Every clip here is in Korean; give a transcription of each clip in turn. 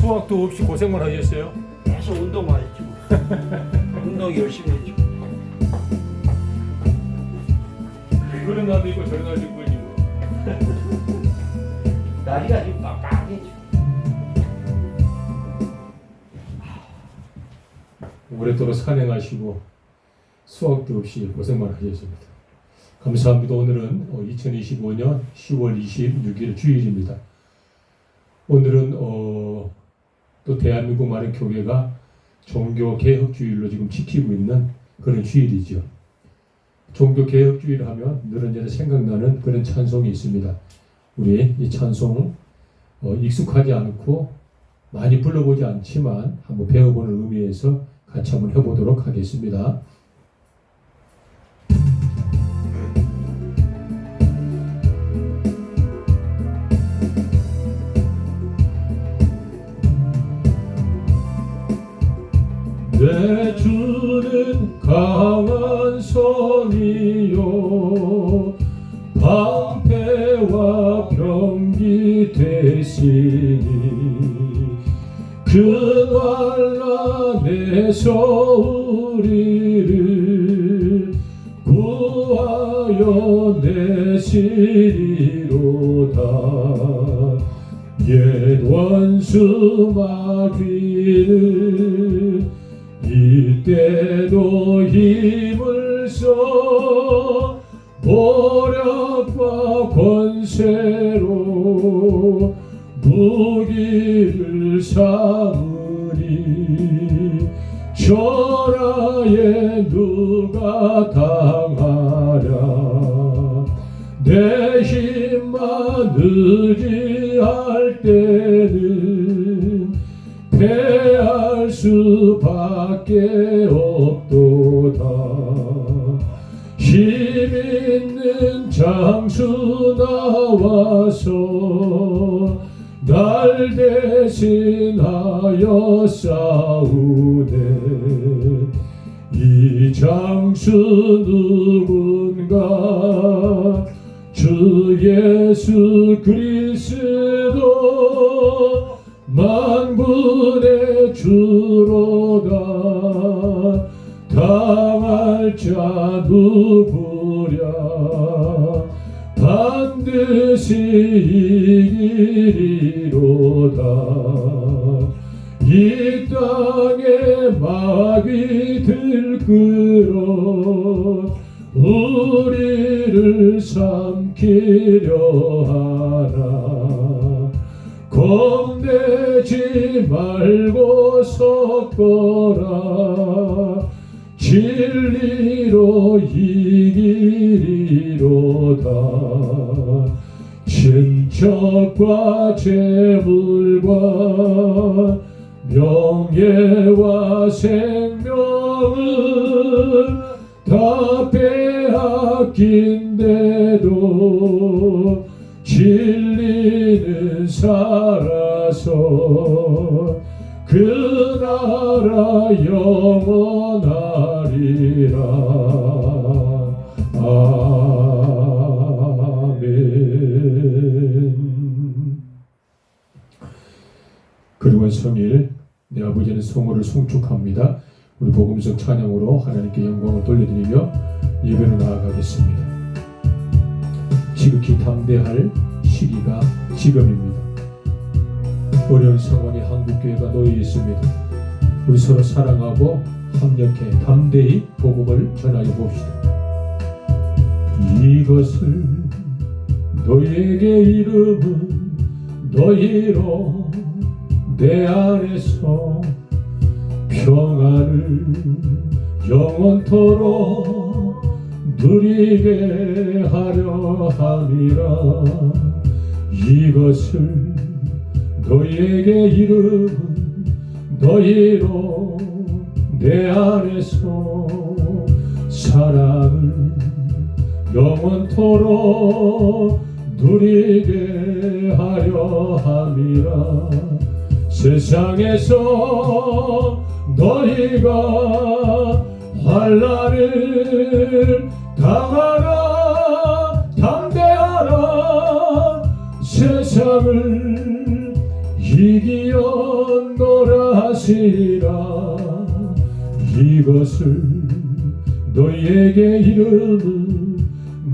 수학도 없이 고생만 하셨어요? 계속 운동만 했지 뭐. 운동 열심히 했지. 그런 날도 있고 저런 날도 있고 뭐. 다리가 지금 빡빡해지. 오랫도록 산행하시고 수학도 없이 고생만 하셨습니다. 감사합니다. 오늘은 2025년 10월 26일 주일입니다. 오늘은 또 대한민국 많은 교회가 종교개혁주일로 지금 지키고 있는 그런 주일이죠. 종교개혁주일 하면 늘 언제나 생각나는 그런 찬송이 있습니다. 우리 이 찬송 익숙하지 않고 많이 불러보지 않지만 한번 배워보는 의미에서 같이 한번 해보도록 하겠습니다. 내 주는 강한 손이요 방패와 병기 되시니 그 환난에서 우리를 구하여 내시리로다. 옛 원수 마귀는 이때도 힘을 써 모략과 권세로 무기를 삼으니 전하에 누가 당하랴. 내 힘만 의지할 때는 패할 수밖에 없도다. 힘있는 장수 나와서 날 대신하여 싸우네. 이 장수 누군가 주 예수 그리스도 만군의 주로다. 당할 자 누구랴. 반드시 이기리로다. 이 땅에 마귀들 끌어 우리를 삼키려 하나. 겁내지 말고 섰거라. 진리로 이기리로다. 친척과 재물과 명예와 생명은 다 빼앗긴데도 진리는 살아서 그 나라 영원하리라. 아멘. 그리고 성일 내 아버지는 성호를 송축합니다. 우리 복음성 찬양으로 하나님께 영광을 돌려드리며 예배로 나아가겠습니다. 지극히 담대할 시기가 지금입니다. 어려운 상황에 한국교회가 놓여 있습니다. 우리 서로 사랑하고 협력해 담대히 복음을 전하여 봅시다. 이것을 너에게 이름은 너희로 내 안에서 평안을 영원토록 누리게 하려 함이라. 이것을 너희에게 이름은 너희로 내 안에서 사랑을 영원토록 누리게 하려 함이라. 세상에서 너희가 환난을 당하라. 담대하라. 세상을 이기었노라 하시리라. 이것을 너희에게 이르는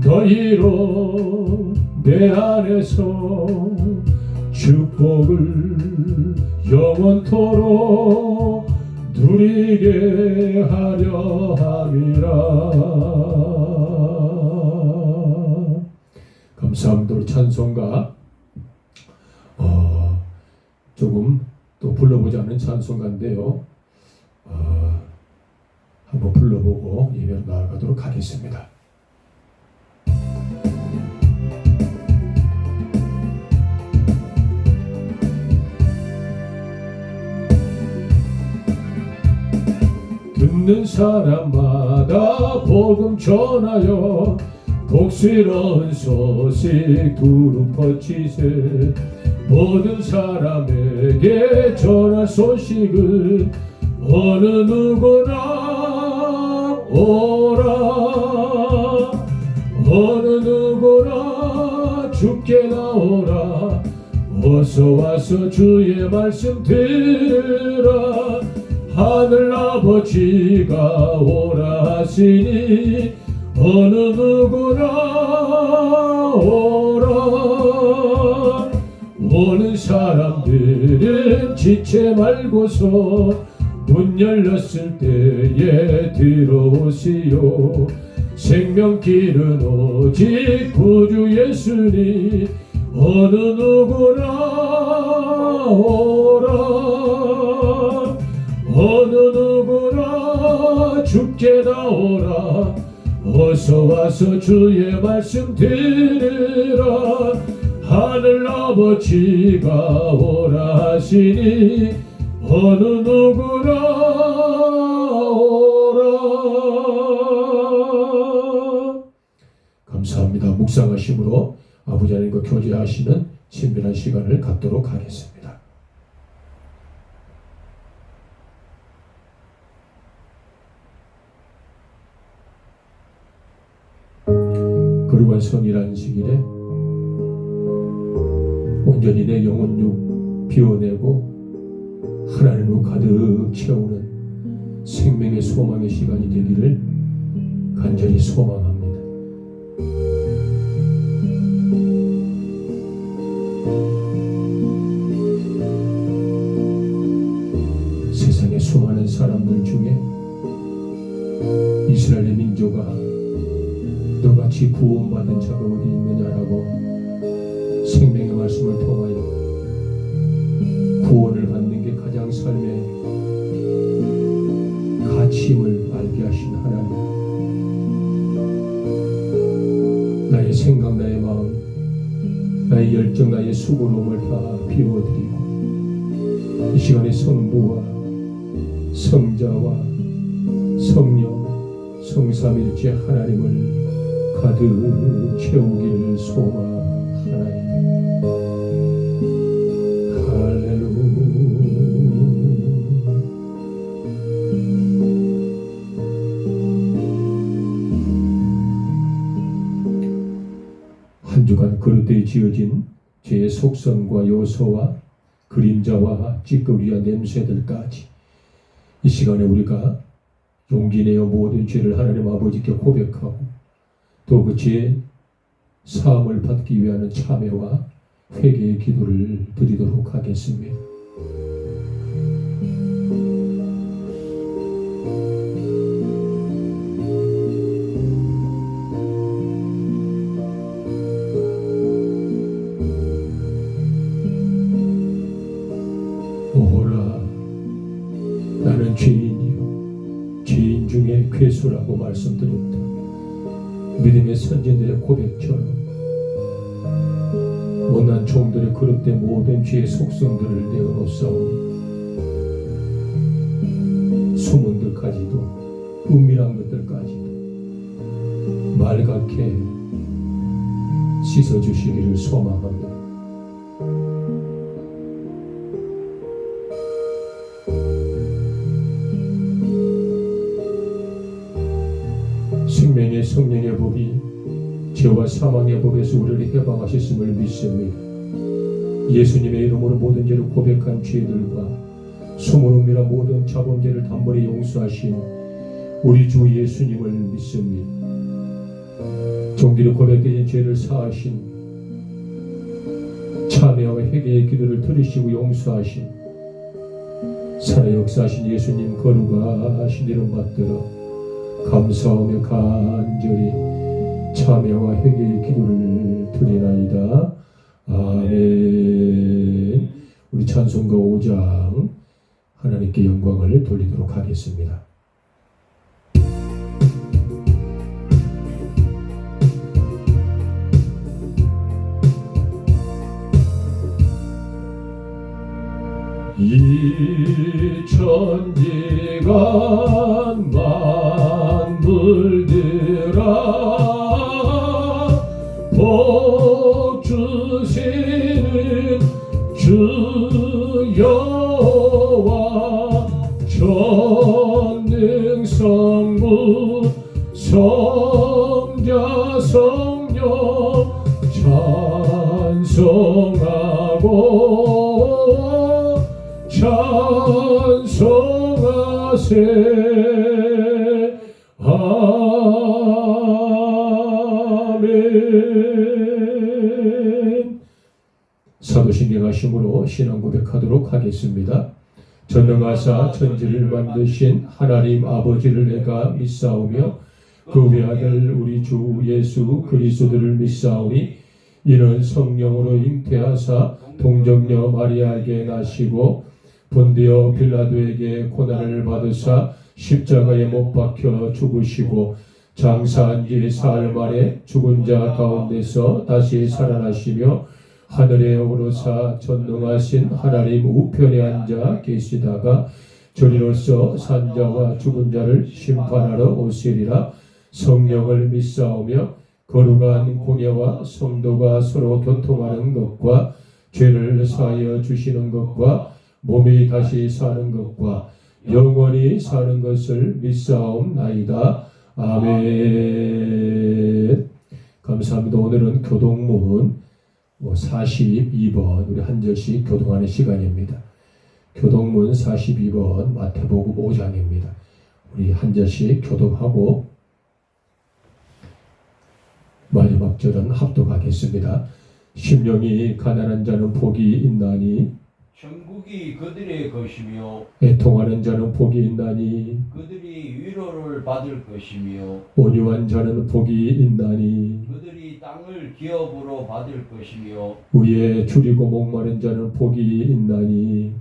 너희로 내 안에서 축복을 영원토록 누리게 하려 함이라. 감사합니다. 우리 찬송가 조금 또 불러보자는 찬송가인데요. 한번 불러보고 예배로 나아가도록 하겠습니다. 듣는 사람마다 복음 전하여 복스러운 소식 두루 퍼치세. 모든 사람에게 전할 소식은 어느 누구나 오라. 어느 누구나 주께 나오라. 어서 와서 주의 말씀 들으라. 하늘 아버지가 오라 하시니 어느 누구나 오라. 오는 사람들은 지체 말고서 문 열렸을 때에 들어오시오. 생명길은 오직 구주 예수니 어느 누구나 오라. 어느 누구나 주께 나오라. 어서 와서 주의 말씀 들으라. 하늘 아버지가 오라 하시니 어느 누구나 오라. 감사합니다. 묵상하심으로 아버지 하나님과 교제하시는 친밀한 시간을 갖도록 하겠습니다. 거룩한 성일한 시기에 온전히 내 영혼 육 비워내고 하나님으로 가득 채우는 생명의 소망의 시간이 되기를 간절히 소망합니다. 세상의 수많은 사람들 중에 이스라엘의 민족아 너같이 구원받은 자가 어디 있느냐라고 생명의 말씀을 통하여 구원을 받는 게 가장 삶의 가치임을 알게 하신 하나님, 나의 생각, 나의 마음, 나의 열정, 나의 수고로움을 다 비워드리고 이 시간에 성부와 성자와 성령 성삼일체 하나님을 가득 채우기를 소망하나이다. 할렐루야. 한 주간 그릇되이 지어진 죄의 속성과 요소와 그림자와 찌꺼기와 냄새들까지 이 시간에 우리가 용기 내어 모든 죄를 하나님 아버지께 고백하고 또 그 죄의 사함을 받기 위한 참회와 회개의 기도를 드리도록 하겠습니다. 오호라, 나는 죄인이요 죄인 중에 괴수라고 말씀드렸다. 믿음의 선진들의 고백처럼 못난 종들의 그릇된 모든 죄의 속성들을 내어놓사오니 소문들까지도 은밀한 것들까지도 맑게 씻어주시기를 소망합니다. 생명의 성령의 법이 죄와 사망의 법에서 우리를 해방하셨음을 믿습니다. 예수님의 이름으로 모든 죄를 고백한 죄들과 수모름이라 모든 자범죄를 단번에 용서하신 우리 주 예수님을 믿습니다. 종기로 고백되신 죄를 사하신 참회와 회개의 기도를 들으시고 용서하신 살아 역사하신 예수님 거룩하신 이름 받들어 감사하며 간절히 참회와 회개의 기도를 드리나이다. 아멘. 우리 찬송가 5장 하나님께 영광을 돌리도록 하겠습니다. 이 천지간 만물들아 복 주시는 주 여호와 전능성부 성자 성령 찬송하고 찬송하세. 아멘. 사도신경하심으로 신앙 고백하도록 하겠습니다. 전능하사 천지를 만드신 하나님 아버지를 내가 믿사오며 그 외아들 우리 주 예수 그리스도를 믿사오니 이는 성령으로 잉태하사 동정녀 마리아에게 나시고 본디오 빌라도에게 고난을 받으사 십자가에 못 박혀 죽으시고 장사한 지 사흘 만에 죽은 자 가운데서 다시 살아나시며 하늘에 오르사 전능하신 하나님 우편에 앉아 계시다가 저리로서 산자와 죽은 자를 심판하러 오시리라. 성령을 믿사오며 거룩한 공예와 성도가 서로 교통하는 것과 죄를 사하여 주시는 것과 몸이 다시 사는 것과 영원히 사는 것을 믿사옵나이다. 아멘. 감사합니다. 오늘은 교동문 42번 우리 한 절씩 교동하는 시간입니다. 교동문 42번 마태복음 5장입니다. 우리 한 절씩 교동하고 마지막 절은 합독하겠습니다. 심령이 가난한 자는 복이 있나니 천국이 그들의 것이며 애통하는 자는 복이 있나니 그들이 위로를 받을 것이며 온유한 자는 복이 있나니 그들이 땅을 기업으로 받을 것이며 위에 줄이고 목마른 자는 복이 있나니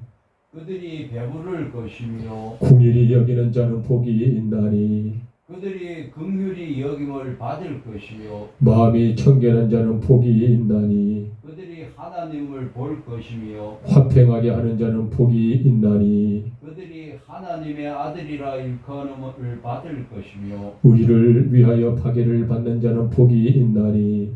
그들이 배부를 것이며 궁일이 여기는 자는 복이 있나니 그들이 긍휼히 여김을 받을 것이며 마음이 청결한 자는 복이 있나니 그들이 하나님을 볼 것이며 화평하게 하는 자는 복이 있나니 그들이 하나님의 아들이라 일컬음을 받을 것이며 우리를 위하여 파괴를 받는 자는 복이 있나니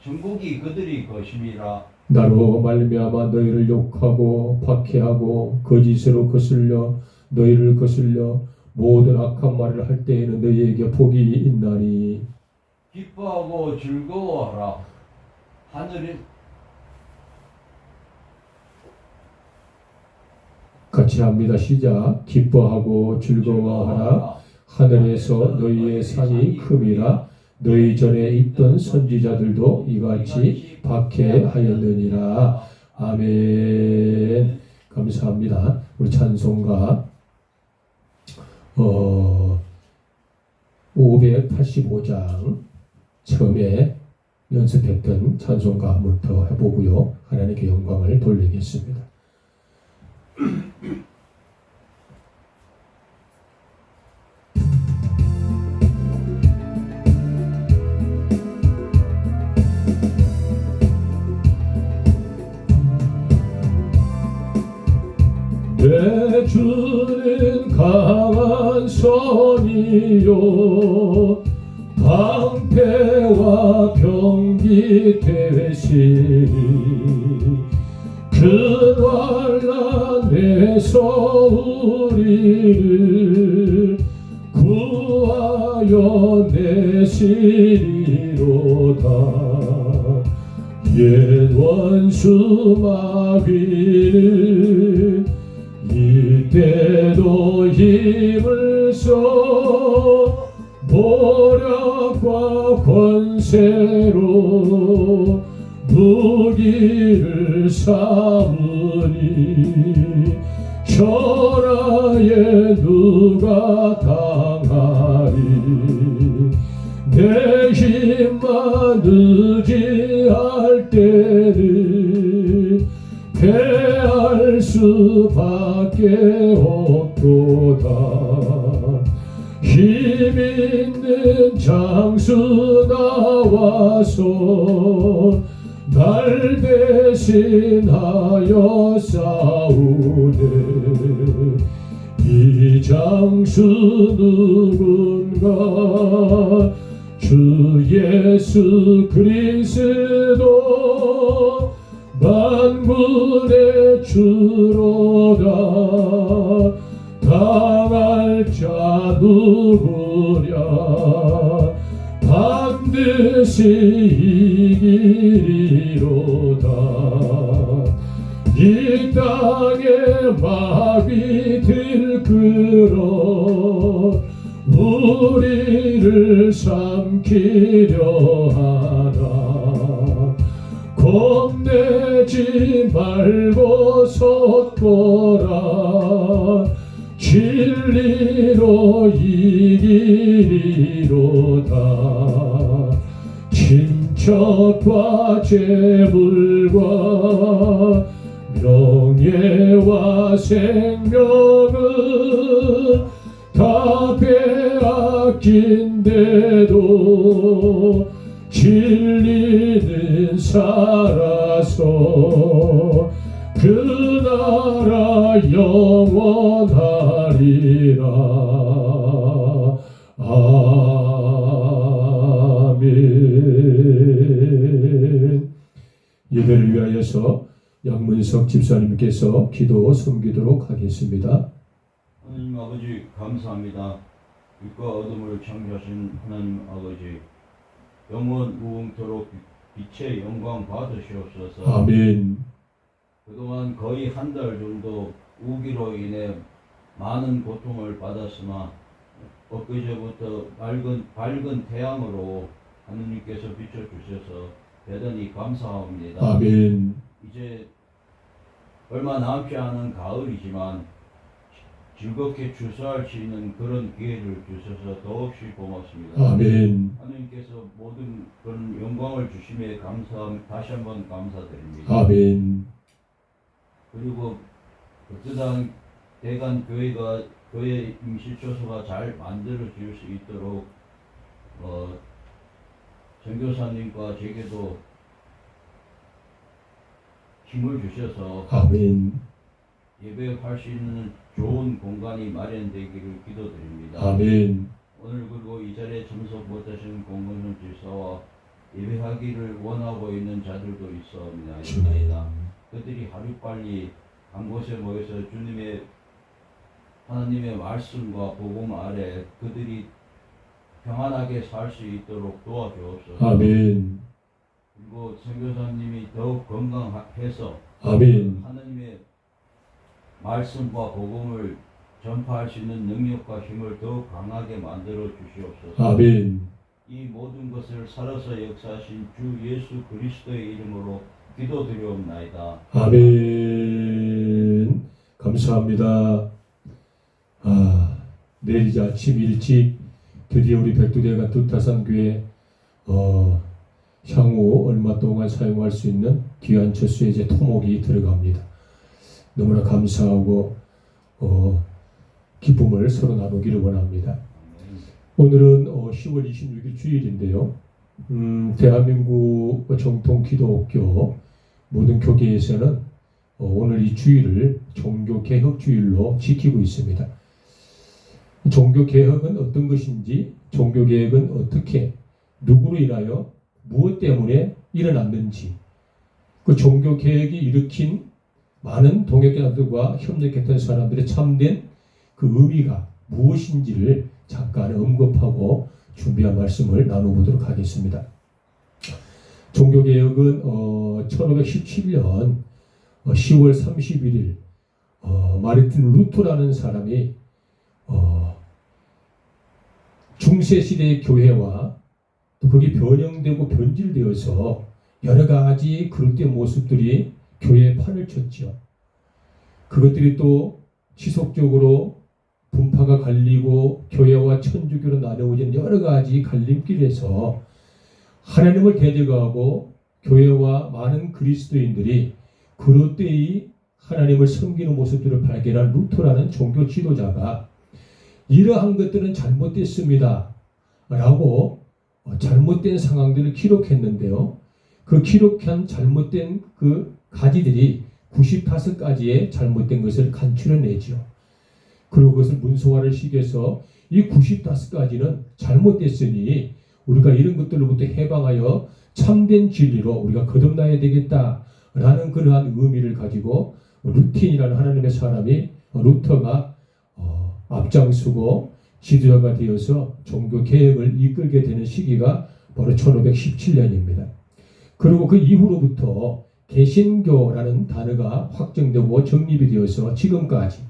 천국이 그들이 것임이라. 나로 말미암아 너희를 욕하고 박해하고 거짓으로 거슬려 너희를 거슬려 모든 악한 말을 할 때에는 너희에게 복이 있나니 기뻐하고 즐거워하라. 하늘에 같이 합니다. 시작. 기뻐하고 즐거워하라. 하늘에서 너희의 상이 큼이라. 너희 전에 있던 선지자들도 이같이 박해하였느니라. 아멘. 감사합니다. 우리 찬송가 585장 처음에 연습했던 찬송가 한번더 해보고요. 하나님께 영광을 돌리겠습니다. 내 주는 강한 선이요 방패와 병기 되시니 그 환난에서 우리를 구하여 내시리로다. 옛 원수 마귀는 이때도 힘을 써 모략과 권세로 무기를 삼으니 천하에 누가 당하리. 내 힘만 의지할 때는 패할 수밖에 없도다. 힘 있는 장수 나와서 날 대신하여 싸우네. 이 장수 누군가 주 예수 그리스도 만군의 주로다. 당할 자 누구랴. 반드시 이기리로다. 이 땅에 마귀 들끓어 우리를 삼키려 하나. 겁내지 말고 섰거라. 진리로 이기리로다. 친척과 재물과 명예와 생명은 다 빼앗긴데도 진리는 살아서 그 나라 영원하리라. 아멘. 예배를 위하여서 양문석 집사님께서 기도 섬기도록 하겠습니다. 하나님 아버지 감사합니다. 빛과 어둠을 창조하신 하나님 아버지, 영원 무궁토록 빛의 영광 받으시옵소서. 아멘. 그동안 거의 한 달 정도 우기로 인해 많은 고통을 받았으나 엊그제부터 밝은 태양으로 하느님께서 비춰주셔서 대단히 감사합니다. 아멘. 이제 얼마 남지 않은 가을이지만 즐겁게 추수할 수 있는 그런 기회를 주셔서 더없이 고맙습니다. 아멘. 하나님께서 모든 그런 영광을 주심에 다시 한번 감사드립니다. 아멘. 그리고 어떠한 대간 교회 임실초소가 잘 만들어 질 수 있도록 전교사님과 제게도 힘을 주셔서 아멘. 예배할 수 있는 좋은 공간이 마련되기를 기도드립니다. 아멘. 오늘 그리고 이 자리에 참석 못하신 공동선 집사와 예배하기를 원하고 있는 자들도 있사옵나이다. 그들이 하루빨리 한 곳에 모여서 주님의 하나님의 말씀과 복음 아래 그들이 평안하게 살 수 있도록 도와주옵소서. 아멘. 그리고 선교사님이 더욱 건강해서 아멘. 하나님의 말씀과 복음을 전파할 수 있는 능력과 힘을 더욱 강하게 만들어 주시옵소서. 아멘. 이 모든 것을 살아서 역사하신 주 예수 그리스도의 이름으로 기도드리옵나이다. 아멘. 감사합니다. 내일 이제 아침 일찍 드디어 우리 백두대간 두타산교회 향후 얼마 동안 사용할 수 있는 귀한 젖수의 이제 토목이 들어갑니다. 너무나 감사하고 기쁨을 서로 나누기를 원합니다. 오늘은 10월 26일 주일인데요. 대한민국 정통 기독교 모든 교계에서는 오늘 이 주일을 종교개혁주일로 지키고 있습니다. 종교개혁은 어떤 것인지, 종교개혁은 어떻게, 누구로 인하여, 무엇 때문에 일어났는지, 그 종교개혁이 일으킨 많은 동역자들과 협력했던 사람들의 참된 그 의미가 무엇인지를 잠깐 언급하고 준비한 말씀을 나눠보도록 하겠습니다. 종교개혁은 1517년 10월 31일 마르틴 루터라는 사람이 중세시대의 교회와 또 그게 변형되고 변질되어서 여러 가지 그릇된 모습들이 교회에 판을 쳤죠. 그것들이 또 지속적으로 분파가 갈리고 교회와 천주교로 나누어진 여러 가지 갈림길에서 하나님을 대적하고 교회와 많은 그리스도인들이 그릇되이 하나님을 섬기는 모습들을 발견한 루터라는 종교 지도자가 이러한 것들은 잘못됐습니다 라고 잘못된 상황들을 기록했는데요. 그 기록한 잘못된 그 가지들이 95가지의 잘못된 것을 간추려내죠. 그리고 그것을 문서화를 시켜서 이 95가지는 잘못됐으니 우리가 이런 것들로부터 해방하여 참된 진리로 우리가 거듭나야 되겠다라는 그러한 의미를 가지고 루틴이라는 하나님의 사람이 루터가 앞장서고 지도자가 되어서 종교 개혁을 이끌게 되는 시기가 바로 1517년입니다. 그리고 그 이후로부터 개신교라는 단어가 확정되고 정립이 되어서 지금까지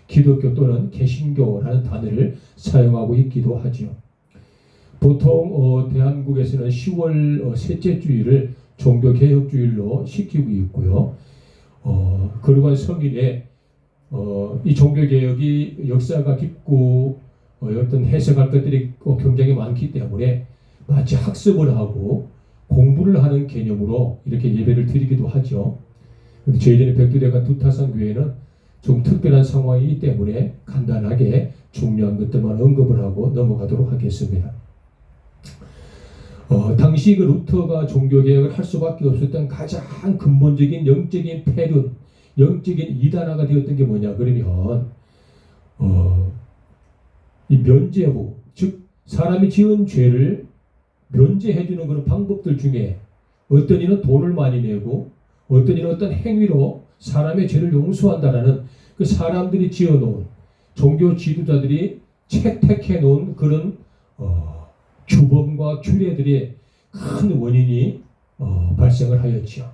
기독교 또는 개신교라는 단어를 사용하고 있기도 하죠. 보통 대한민국에서는 10월 셋째 주일을 종교개혁주일로 시키고 있고요. 그러한 성일에 이 종교개혁이 역사가 깊고 어떤 해석할 것들이 굉장히 많기 때문에 마치 학습을 하고 공부를 하는 개념으로 이렇게 예배를 드리기도 하죠. 그런데 저희들의 백두대간 두타산교회는 좀 특별한 상황이기 때문에 간단하게 중요한 것들만 언급을 하고 넘어가도록 하겠습니다. 당시 그 루터가 종교개혁을 할 수밖에 없었던 가장 근본적인 영적인 패륜, 영적인 이단화가 되었던 게 뭐냐 그러면 이 면죄부, 즉 사람이 지은 죄를 면제해주는 그런 방법들 중에 어떤 이는 돈을 많이 내고 어떤 이는 어떤 행위로 사람의 죄를 용서한다라는 그 사람들이 지어놓은 종교 지도자들이 채택해 놓은 그런 규범과 규례들의 큰 원인이 발생을 하였죠.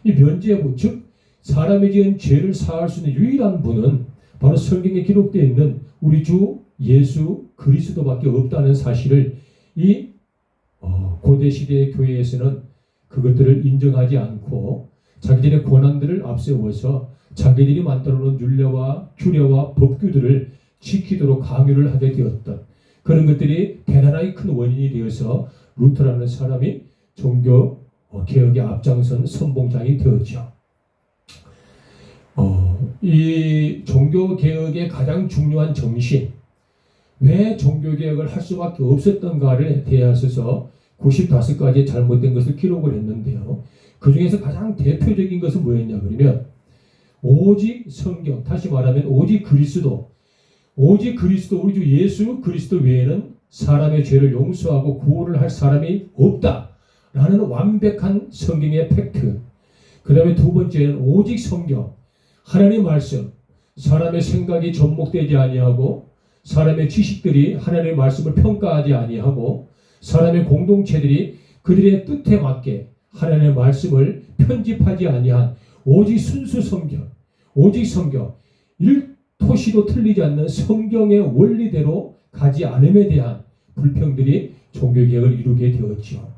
이 면죄부, 즉 사람이 지은 죄를 사할 수 있는 유일한 분은 바로 성경에 기록되어 있는 우리 주 예수 그리스도밖에 없다는 사실을 이 고대 시대의 교회에서는 그것들을 인정하지 않고 자기들의 권한들을 앞세워서 자기들이 만들어 놓은 율례와 규례와 법규들을 지키도록 강요를 하게 되었던 그런 것들이 대단하게 큰 원인이 되어서 루터라는 사람이 종교 개혁의 앞장선 선봉장이 되었죠. 이 종교 개혁의 가장 중요한 정신, 왜 종교 개혁을 할 수밖에 없었던가를 대하여서 95가지 잘못된 것을 기록을 했는데요. 그 중에서 가장 대표적인 것은 뭐였냐 그러면 오직 성경, 다시 말하면 오직 그리스도 우리 주 예수 그리스도 외에는 사람의 죄를 용서하고 구원을 할 사람이 없다라는 완벽한 성경의 팩트. 그 다음에 두 번째는 오직 성경, 하나님의 말씀, 사람의 생각이 접목되지 아니하고 사람의 지식들이 하나님의 말씀을 평가하지 아니하고 사람의 공동체들이 그들의 뜻에 맞게 하나님의 말씀을 편집하지 아니한 오직 순수 성경, 오직 성경, 1토시도 틀리지 않는 성경의 원리대로 가지 않음에 대한 불평들이 종교개혁을 이루게 되었죠.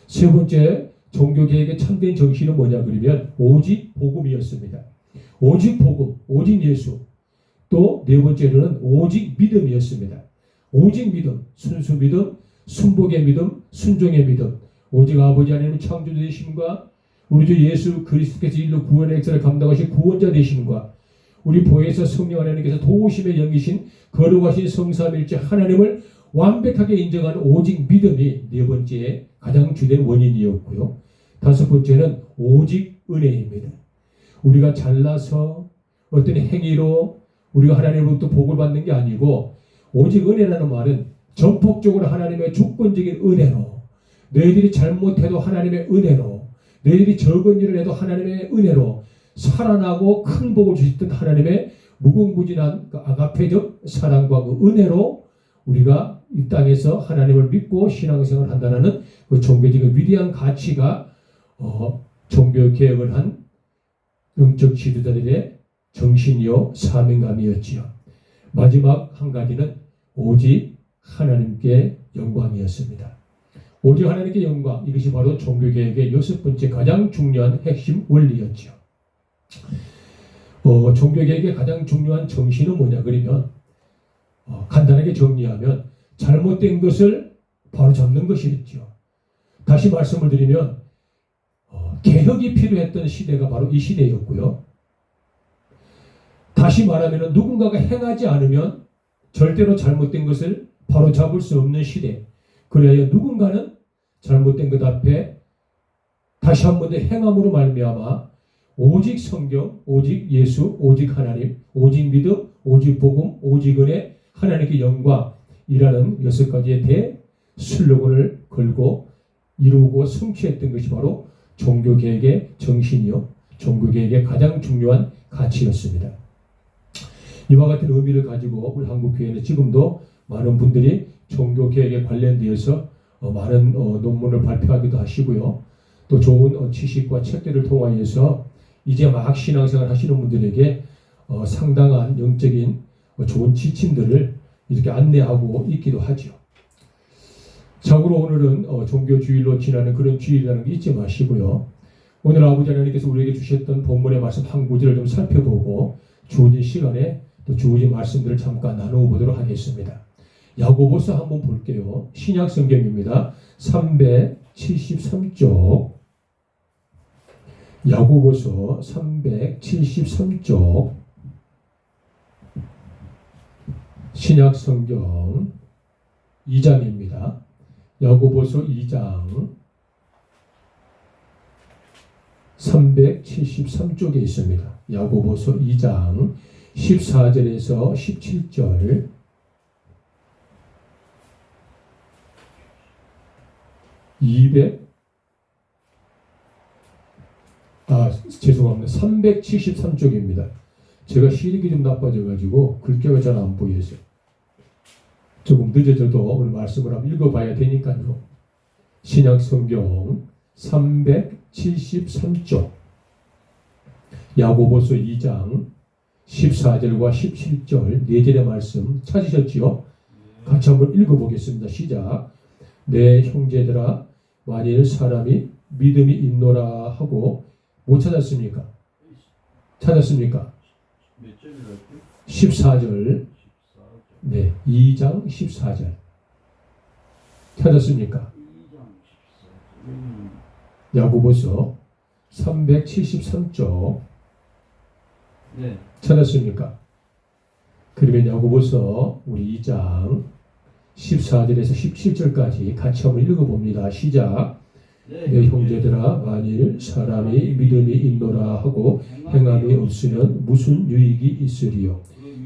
세 번째 종교개혁의 참된 정신은 뭐냐 그러면 오직 복음이었습니다. 오직 복음, 오직 예수. 또 네 번째로는 오직 믿음이었습니다. 오직 믿음, 순수 믿음, 순복의 믿음, 순종의 믿음. 오직 아버지 하나님의 창조주 되심과 우리 주 예수 그리스도께서 일로 구원의 역사를 감당하신 구원자 되심과 우리 보혜사 성령 하나님께서 도우심의 영이신 거룩하신 성삼일체 하나님을 완벽하게 인정하는 오직 믿음이 네 번째 가장 주된 원인이었고요. 다섯 번째는 오직 은혜입니다. 우리가 잘나서 어떤 행위로 우리가 하나님으로부터 복을 받는 게 아니고 오직 은혜라는 말은 전폭적으로 하나님의 주권적인 은혜로 너희들이 잘못해도 하나님의 은혜로 너희들이 적은 일을 해도 하나님의 은혜로 살아나고 큰 복을 주셨던 하나님의 무궁무진한 그 아가페적 사랑과 그 은혜로 우리가 이 땅에서 하나님을 믿고 신앙생활을 한다는 그 종교적인 위대한 가치가 종교 개혁을 한 영적 지도자들의 정신이요 사명감이었지요. 마지막 한 가지는 오직 하나님께 영광이었습니다. 오직 하나님께 영광, 이것이 바로 종교개혁의 6번째 가장 중요한 핵심 원리였죠. 종교개혁의 가장 중요한 정신은 뭐냐 그러면 간단하게 정리하면 잘못된 것을 바로 잡는 것이었죠. 다시 말씀을 드리면 개혁이 필요했던 시대가 바로 이 시대였고요. 다시 말하면 누군가가 행하지 않으면 절대로 잘못된 것을 바로 잡을 수 없는 시대. 그래야 누군가는 잘못된 것 앞에 다시 한 번 더 행함으로 말미암아 오직 성경, 오직 예수, 오직 하나님, 오직 믿음, 오직 복음, 오직 은혜, 하나님께 영광이라는 6가지의 대슬로건을 걸고 이루고 성취했던 것이 바로 종교개혁의 정신이요 종교개혁의 가장 중요한 가치였습니다. 이와 같은 의미를 가지고 우리 한국교회는 지금도 많은 분들이 종교개혁에 관련되어서 많은 논문을 발표하기도 하시고요. 또 좋은 지식과 책들을 통하여서 이제 막 신앙생활 하시는 분들에게 상당한 영적인 좋은 지침들을 이렇게 안내하고 있기도 하죠. 참고로 오늘은 종교주일로 지나는 그런 주일이라는 게 잊지 마시고요. 오늘 아버지 하나님께서 우리에게 주셨던 본문의 말씀 한 구절을 좀 살펴보고 주어진 시간에 또 주어진 말씀들을 잠깐 나누어 보도록 하겠습니다. 야고보서 한번 볼게요. 신약 성경입니다. 373쪽. 야고보서 373쪽. 신약 성경 2장입니다. 야고보서 2장 373쪽에 있습니다. 야고보서 2장 14절에서 17절 죄송합니다. 373쪽입니다. 제가 시력이 좀 나빠져가지고 글귀가 잘 안 보여서 조금 늦어져도 오늘 말씀을 한번 읽어봐야 되니까요. 신약 성경 373쪽 야고보서 2장 14절과 17절 4절의 말씀 찾으셨지요? 같이 한번 읽어보겠습니다. 시작. 내 형제들아 만일 사람이 믿음이 있노라 하고 못 찾았습니까? 찾았습니까? 몇 절이라고요? 14절. 네, 2장 14절. 찾았습니까? 2장 14절. 야고보서 373쪽. 네. 찾았습니까? 그러면 야고보서 우리 2장 14절에서 17절까지 같이 한번 읽어봅니다. 시작. 내 형제들아 만일 사람이 믿음이 있노라 하고 행함이 없으면 무슨 유익이 있으리요?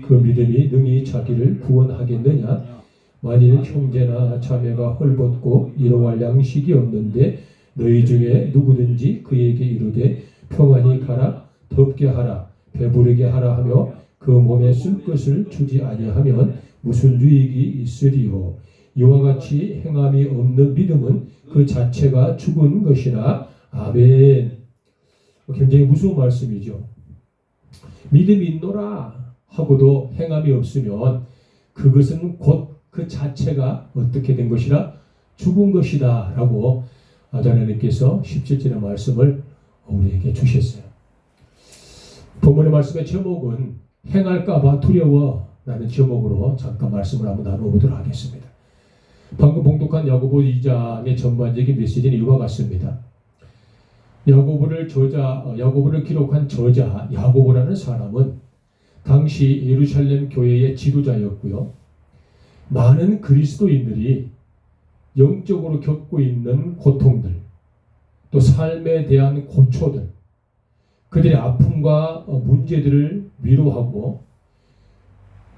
그 믿음이 능히 자기를 구원하겠느냐? 만일 형제나 자매가 헐벗고 이러할 양식이 없는데 너희 중에 누구든지 그에게 이르되 평안히 가라 덥게 하라 배부르게 하라 하며 그 몸에 쓸 것을 주지 아니하면 무슨 유익이 있으리요? 이와 같이 행함이 없는 믿음은 그 자체가 죽은 것이라. 아멘. 굉장히 무서운 말씀이죠. 믿음이 있노라 하고도 행함이 없으면 그것은 곧 그 자체가 어떻게 된 것이라? 죽은 것이다 라고 하나님께서 17절의 말씀을 우리에게 주셨어요. 본문의 말씀의 제목은 행할까봐 두려워라는 제목으로 잠깐 말씀을 한번 나눠보도록 하겠습니다. 방금 봉독한 야고보 2장의 전반적인 메시지는 이와 같습니다. 야고보를 기록한 저자 야고보라는 사람은 당시 예루살렘 교회의 지도자였고요. 많은 그리스도인들이 영적으로 겪고 있는 고통들, 또 삶에 대한 고초들, 그들의 아픔과 문제들을 위로하고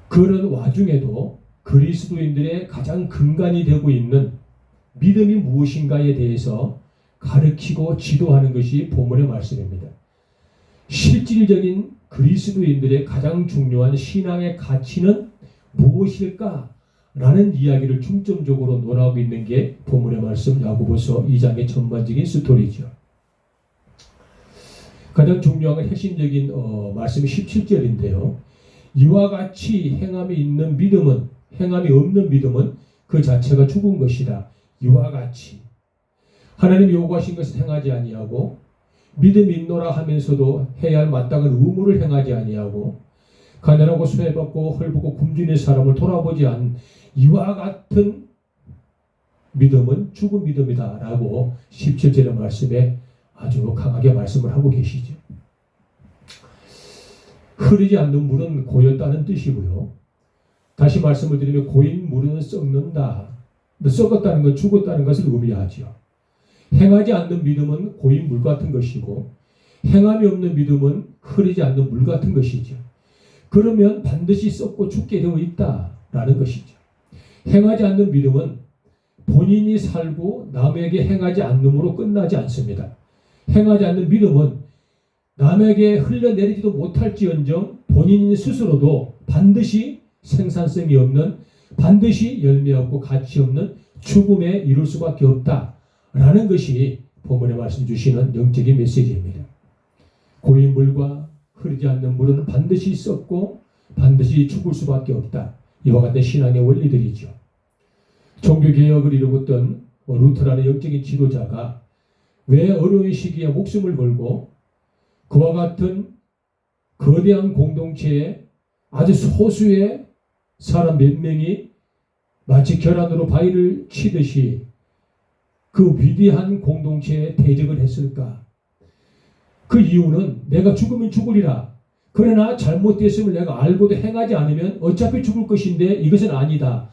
그런 와중에도 그리스도인들의 가장 근간이 되고 있는 믿음이 무엇인가에 대해서 가르치고 지도하는 것이 본문의 말씀입니다. 실질적인 그리스도인들의 가장 중요한 신앙의 가치는 무엇일까? 라는 이야기를 중점적으로 논하고 있는 게 본문의 말씀 야고보서 2장의 전반적인 스토리죠. 가장 중요한 핵심적인 말씀이 17절인데요. 이와 같이 행함이 있는 믿음은, 행함이 없는 믿음은 그 자체가 죽은 것이다. 이와 같이 하나님이 요구하신 것을 행하지 아니하고 믿음이 있노라 하면서도 해야 할 마땅한 의무를 행하지 아니하고 가난하고 소외받고 헐벗고 굶주린 사람을 돌아보지 않은 이와 같은 믿음은 죽은 믿음이다 라고 17절의 말씀에 아주 강하게 말씀을 하고 계시죠. 흐르지 않는 물은 고였다는 뜻이고요. 다시 말씀을 드리면 고인 물은 썩는다. 썩었다는 건 죽었다는 것을 의미하죠. 행하지 않는 믿음은 고인 물 같은 것이고 행함이 없는 믿음은 흐르지 않는 물 같은 것이죠. 그러면 반드시 썩고 죽게 되어 있다라는 것이죠. 행하지 않는 믿음은 본인이 살고 남에게 행하지 않음으로 끝나지 않습니다. 행하지 않는 믿음은 남에게 흘려내리지도 못할지언정 본인 스스로도 반드시 생산성이 없는, 반드시 열매 없고 가치 없는 죽음에 이룰 수밖에 없다라는 것이 본문에 말씀 주시는 영적인 메시지입니다. 고인 물과 흐르지 않는 물은 반드시 썩고 반드시 죽을 수밖에 없다. 이와 같은 신앙의 원리들이죠. 종교개혁을 이루었던 루터라는 영적인 지도자가 왜 어려운 시기에 목숨을 걸고 그와 같은 거대한 공동체에 아주 소수의 사람 몇 명이 마치 계란으로 바위를 치듯이 그 위대한 공동체에 대적을 했을까? 그 이유는 내가 죽으면 죽으리라. 그러나 잘못됐음을 내가 알고도 행하지 않으면 어차피 죽을 것인데 이것은 아니다.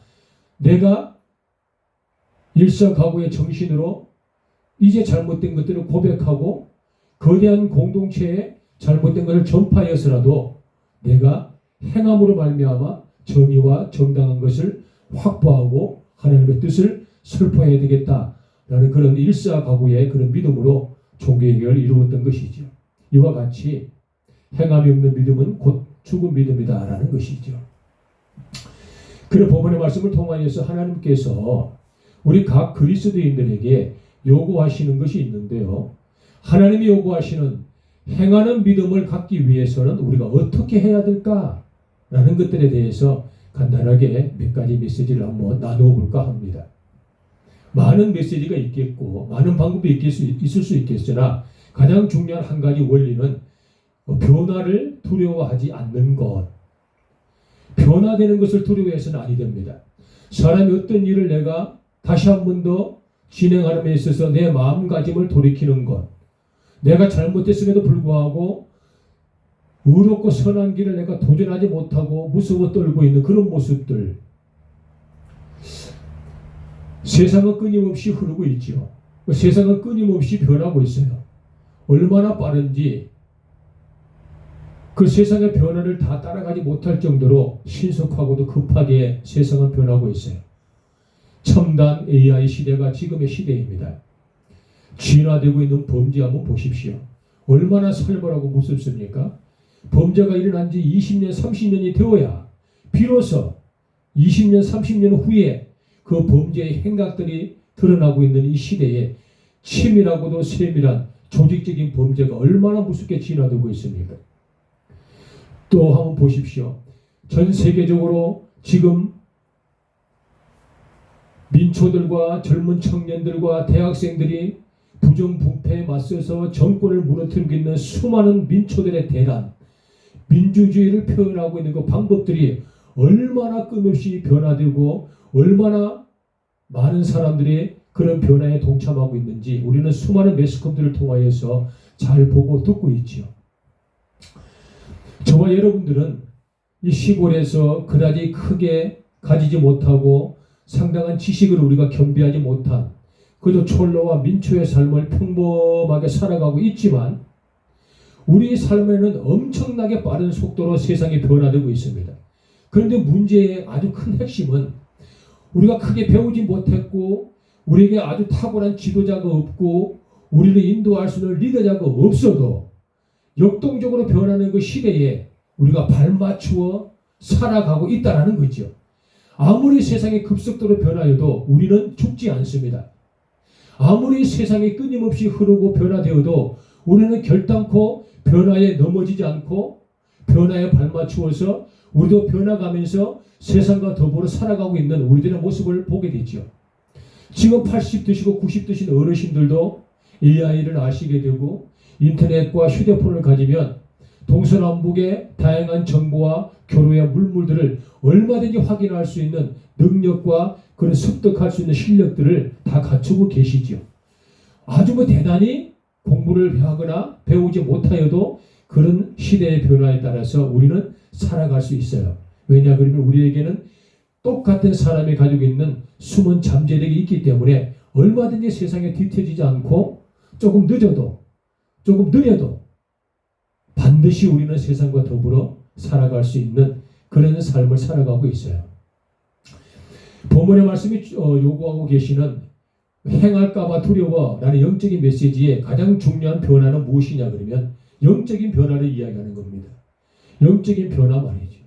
내가 일사각오의 정신으로 이제 잘못된 것들을 고백하고 거대한 공동체에 잘못된 것을 전파하여서라도 내가 행함으로 말미암아 정의와 정당한 것을 확보하고 하나님의 뜻을 설포해야 되겠다라는 그런 일사각오의 그런 믿음으로 종교개혁을 이루었던 것이죠. 이와 같이 행함이 없는 믿음은 곧 죽은 믿음이다라는 것이죠. 그런 본문의 말씀을 통하여서 하나님께서 우리 각 그리스도인들에게 요구하시는 것이 있는데요. 하나님이 요구하시는 행하는 믿음을 갖기 위해서는 우리가 어떻게 해야 될까라는 것들에 대해서 간단하게 몇 가지 메시지를 한번 나누어 볼까 합니다. 많은 메시지가 있겠고 많은 방법이 있을 수 있겠으나 가장 중요한 한 가지 원리는 변화를 두려워하지 않는 것. 변화되는 것을 두려워해서는 아니 됩니다. 사람이 어떤 일을 내가 다시 한 번 더 진행하는 데 있어서 내 마음가짐을 돌이키는 것. 내가 잘못됐음에도 불구하고 의롭고 선한 길을 내가 도전하지 못하고 무서워 떨고 있는 그런 모습들. 세상은 끊임없이 흐르고 있죠. 세상은 끊임없이 변하고 있어요. 얼마나 빠른지 그 세상의 변화를 다 따라가지 못할 정도로 신속하고도 급하게 세상은 변하고 있어요. 첨단 AI 시대가 지금의 시대입니다. 진화되고 있는 범죄 한번 보십시오. 얼마나 살벌하고 무섭습니까? 범죄가 일어난 지 20년, 30년이 되어야 비로소 20년, 30년 후에 그 범죄의 행각들이 드러나고 있는 이 시대에 치밀하고도 세밀한 조직적인 범죄가 얼마나 무섭게 진화되고 있습니까? 또 한번 보십시오. 전 세계적으로 지금 민초들과 젊은 청년들과 대학생들이 부정부패에 맞서서 정권을 무너뜨리고 있는 수많은 민초들의 대란, 민주주의를 표현하고 있는 그 방법들이 얼마나 끊임없이 변화되고 얼마나 많은 사람들이 그런 변화에 동참하고 있는지 우리는 수많은 매스컴들을 통하여서 잘 보고 듣고 있죠. 저와 여러분들은 이 시골에서 그다지 크게 가지지 못하고 상당한 지식을 우리가 겸비하지 못한 그저 촐로와 민초의 삶을 평범하게 살아가고 있지만 우리 삶에는 엄청나게 빠른 속도로 세상이 변화되고 있습니다. 그런데 문제의 아주 큰 핵심은 우리가 크게 배우지 못했고 우리에게 아주 탁월한 지도자가 없고 우리를 인도할 수 있는 리더자가 없어도 역동적으로 변하는 그 시대에 우리가 발맞추어 살아가고 있다는 거죠. 아무리 세상이 급속도로 변하여도 우리는 죽지 않습니다. 아무리 세상이 끊임없이 흐르고 변화되어도 우리는 결단코 변화에 넘어지지 않고 변화에 발맞추어서 우리도 변화가면서 세상과 더불어 살아가고 있는 우리들의 모습을 보게 되죠. 지금 80 드시고 90 드신 어르신들도 AI를 아시게 되고 인터넷과 휴대폰을 가지면 동서남북의 다양한 정보와 교류의 물물들을 얼마든지 확인할 수 있는 능력과 그런 습득할 수 있는 실력들을 다 갖추고 계시죠. 아주 대단히 공부를 하거나 배우지 못하여도 그런 시대의 변화에 따라서 우리는 살아갈 수 있어요. 왜냐 그러면 우리에게는 똑같은 사람이 가지고 있는 숨은 잠재력이 있기 때문에 얼마든지 세상에 뒤처지지 않고 조금 늦어도 조금 느려도 반드시 우리는 세상과 더불어 살아갈 수 있는 그런 삶을 살아가고 있어요. 본문의 말씀이 요구하고 계시는 행할까봐 두려워라는 영적인 메시지의 가장 중요한 변화는 무엇이냐 그러면 영적인 변화를 이야기하는 겁니다. 영적인 변화 말이죠.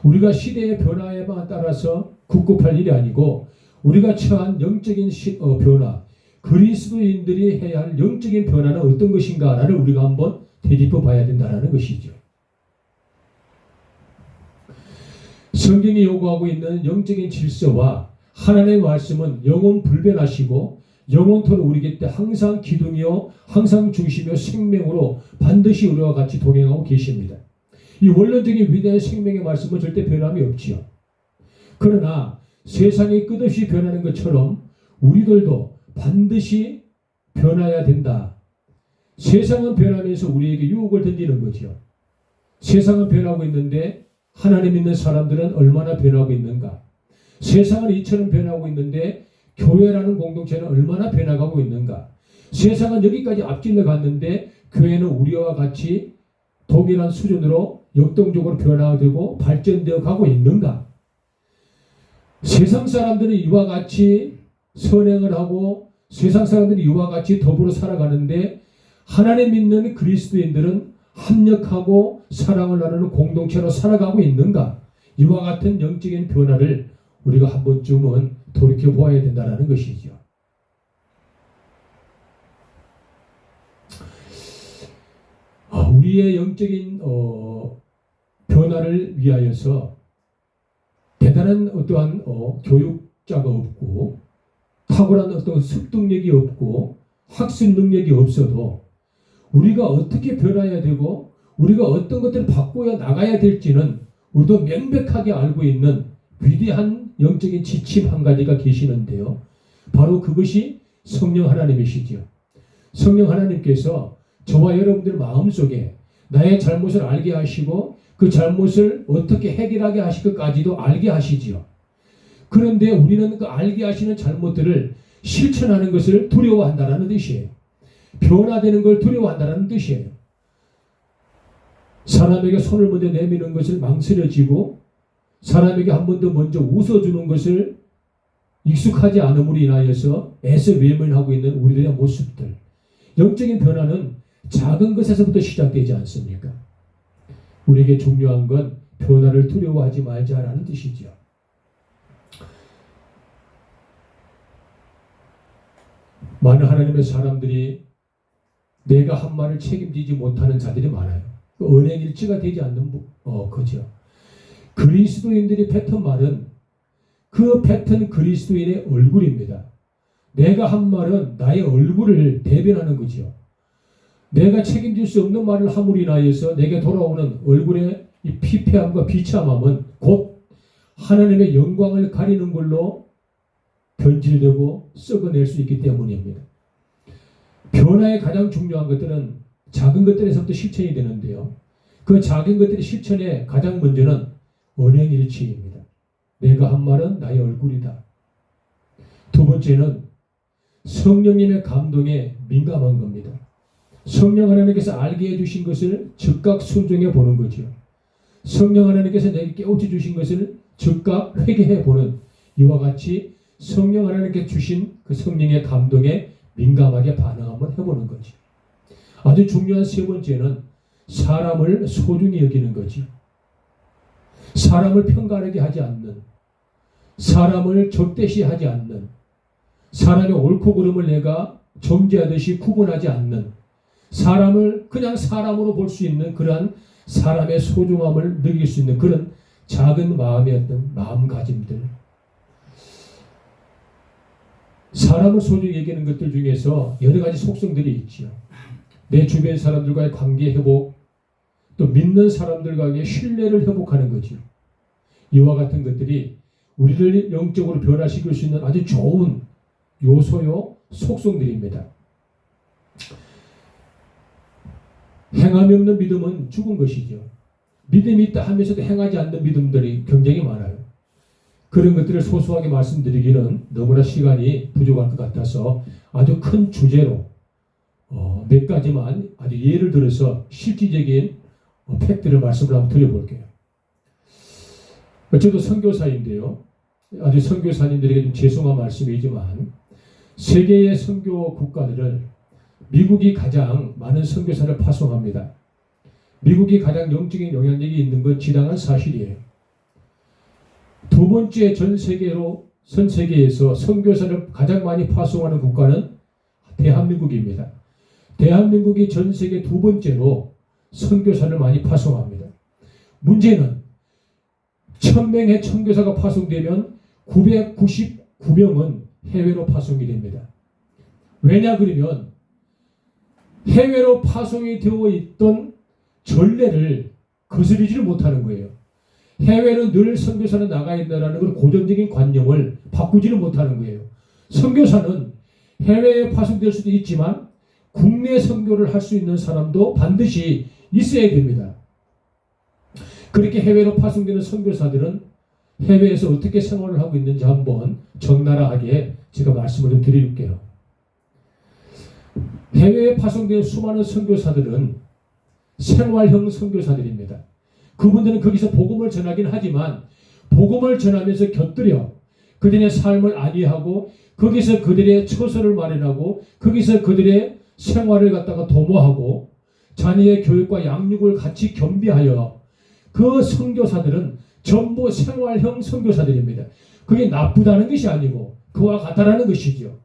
우리가 시대의 변화에 따라서 급급할 일이 아니고 우리가 처한 영적인 변화, 그리스도인들이 해야 할 영적인 변화는 어떤 것인가를 우리가 한번 되짚어 봐야 된다는 것이죠. 성경이 요구하고 있는 영적인 질서와 하나님의 말씀은 영원 불변하시고 영원토록 우리 곁에 항상 기둥이요 항상 중심이요 생명으로 반드시 우리와 같이 동행하고 계십니다. 이 원론적인 위대한 생명의 말씀은 절대 변함이 없지요. 그러나 세상이 끝없이 변하는 것처럼 우리들도 반드시 변해야 된다. 세상은 변하면서 우리에게 유혹을 던지는 거죠. 세상은 변하고 있는데 하나님 믿는 사람들은 얼마나 변하고 있는가? 세상은 이처럼 변하고 있는데 교회라는 공동체는 얼마나 변화가고 있는가? 세상은 여기까지 앞질러 갔는데 교회는 우리와 같이 동일한 수준으로 역동적으로 변화되고 발전되어 가고 있는가? 세상 사람들은 이와 같이 선행을 하고 세상 사람들이 이와 같이 더불어 살아가는데 하나님 믿는 그리스도인들은 합력하고 사랑을 나누는 공동체로 살아가고 있는가? 이와 같은 영적인 변화를 우리가 한 번쯤은 돌이켜보아야 된다는 것이죠. 우리의 영적인 변화를 위하여서 대단한 어떠한 교육자가 없고 탁월한 어떤 습득력이 없고 학습 능력이 없어도 우리가 어떻게 변화해야 되고 우리가 어떤 것들을 바꿔야 나가야 될지는 우리도 명백하게 알고 있는 위대한 영적인 지침 한 가지가 계시는데요. 바로 그것이 성령 하나님이시죠. 성령 하나님께서 저와 여러분들 마음속에 나의 잘못을 알게 하시고 그 잘못을 어떻게 해결하게 하실 것까지도 알게 하시지요. 그런데 우리는 그 알게 하시는 잘못들을 실천하는 것을 두려워한다는 뜻이에요. 변화되는 걸 두려워한다는 뜻이에요. 사람에게 손을 먼저 내미는 것을 망설여지고 사람에게 한 번 더 먼저 웃어주는 것을 익숙하지 않음으로 인하여서 애써 외면하고 있는 우리들의 모습들. 영적인 변화는 작은 것에서부터 시작되지 않습니까? 우리에게 중요한 건 변화를 두려워하지 말자라는 뜻이죠. 많은 하나님의 사람들이 내가 한 말을 책임지지 못하는 자들이 많아요. 언행일치가 되지 않는 거죠. 그리스도인들이 뱉은 말은 그 뱉은 그리스도인의 얼굴입니다. 내가 한 말은 나의 얼굴을 대변하는 거죠. 내가 책임질 수 없는 말을 함으로 인하여서 내게 돌아오는 얼굴의 이 피폐함과 비참함은 곧 하나님의 영광을 가리는 걸로 변질되고 썩어낼 수 있기 때문입니다. 변화의 가장 중요한 것들은 작은 것들에서부터 실천이 되는데요. 그 작은 것들의 실천의 가장 먼저는 언행일치입니다. 내가 한 말은 나의 얼굴이다. 두 번째는 성령님의 감동에 민감한 겁니다. 성령 하나님께서 알게 해주신 것을 즉각 순종해 보는 거죠. 성령 하나님께서 내게 깨우쳐 주신 것을 즉각 회개해 보는 이와 같이 성령 하나님께 주신 그 성령의 감동에 민감하게 반응 한번 해보는 거죠. 아주 중요한 세 번째는 사람을 소중히 여기는 거죠. 사람을 편가르게 하지 않는, 사람을 적대시하지 않는, 사람의 옳고 그름을 내가 정죄하듯이 구분하지 않는, 사람을 그냥 사람으로 볼 수 있는 그러한 사람의 소중함을 느낄 수 있는 그런 작은 마음의 어떤 마음가짐들. 사람을 소중히 여기는 것들 중에서 여러 가지 속성들이 있지요. 내 주변 사람들과의 관계 회복, 또 믿는 사람들과의 신뢰를 회복하는 거지요. 이와 같은 것들이 우리를 영적으로 변화시킬 수 있는 아주 좋은 요소요 속성들입니다. 행함이 없는 믿음은 죽은 것이죠. 믿음이 있다 하면서도 행하지 않는 믿음들이 굉장히 많아요. 그런 것들을 소소하게 말씀드리기는 너무나 시간이 부족할 것 같아서 아주 큰 주제로 몇 가지만 아주 예를 들어서 실질적인 팩트를 말씀을 한번 드려볼게요. 저도 선교사인데요. 아주 선교사님들에게 좀 죄송한 말씀이지만 세계의 선교 국가들을 미국이 가장 많은 선교사를 파송합니다. 미국이 가장 영적인 영향력이 있는 건 지당한 사실이에요. 두 번째 전 세계에서 선교사를 가장 많이 파송하는 국가는 대한민국입니다. 대한민국이 전 세계 두 번째로 선교사를 많이 파송합니다. 문제는 1000명의 선교사가 파송되면 999명은 해외로 파송이 됩니다. 왜냐 그러면 해외로 파송이 되어 있던 전례를 거스르지를 못하는 거예요. 해외로 늘 선교사는 나가 있다라는 걸 고정적인 관념을 바꾸지를 못하는 거예요. 선교사는 해외에 파송될 수도 있지만 국내 선교를 할 수 있는 사람도 반드시 있어야 됩니다. 그렇게 해외로 파송되는 선교사들은 해외에서 어떻게 생활을 하고 있는지 한번 적나라하게 제가 말씀을 좀 드릴게요. 해외에 파송된 수많은 선교사들은 생활형 선교사들입니다. 그분들은 거기서 복음을 전하긴 하지만 복음을 전하면서 곁들여 그들의 삶을 안위하고 거기서 그들의 처소를 마련하고 거기서 그들의 생활을 갖다가 도모하고 자녀의 교육과 양육을 같이 겸비하여 그 선교사들은 전부 생활형 선교사들입니다. 그게 나쁘다는 것이 아니고 그와 같다라는 것이죠.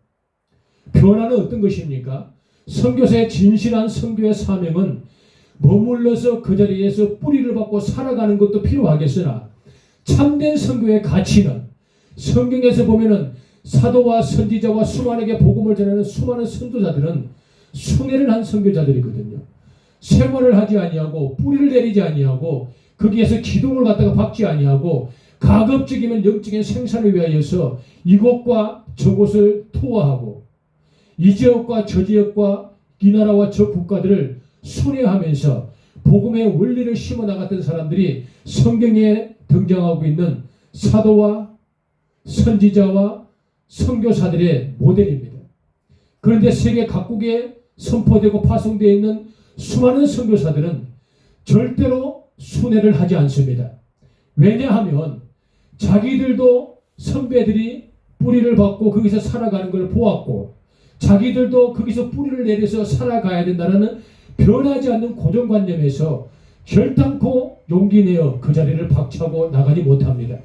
변화는 어떤 것입니까? 선교사의 진실한 선교의 사명은 머물러서 그 자리에서 뿌리를 받고 살아가는 것도 필요하겠으나 참된 선교의 가치는 성경에서 보면은 사도와 선지자와 수많에게 복음을 전하는 수많은 선교사들은 순회를 한 선교자들이거든요. 생활을 하지 아니하고 뿌리를 내리지 아니하고 거기에서 기둥을 갖다가 박지 아니하고 가급적이면 영적인 생산을 위하여서 이곳과 저곳을 투어하고 이 지역과 저 지역과 이 나라와 저 국가들을 순회하면서 복음의 원리를 심어 나갔던 사람들이 성경에 등장하고 있는 사도와 선지자와 선교사들의 모델입니다. 그런데 세계 각국에 선포되고 파송되어 있는 수많은 선교사들은 절대로 순회를 하지 않습니다. 왜냐하면 자기들도 선배들이 뿌리를 받고 거기서 살아가는 걸 보았고 자기들도 거기서 뿌리를 내려서 살아가야 된다는 변하지 않는 고정관념에서 결단코 용기 내어 그 자리를 박차고 나가지 못합니다.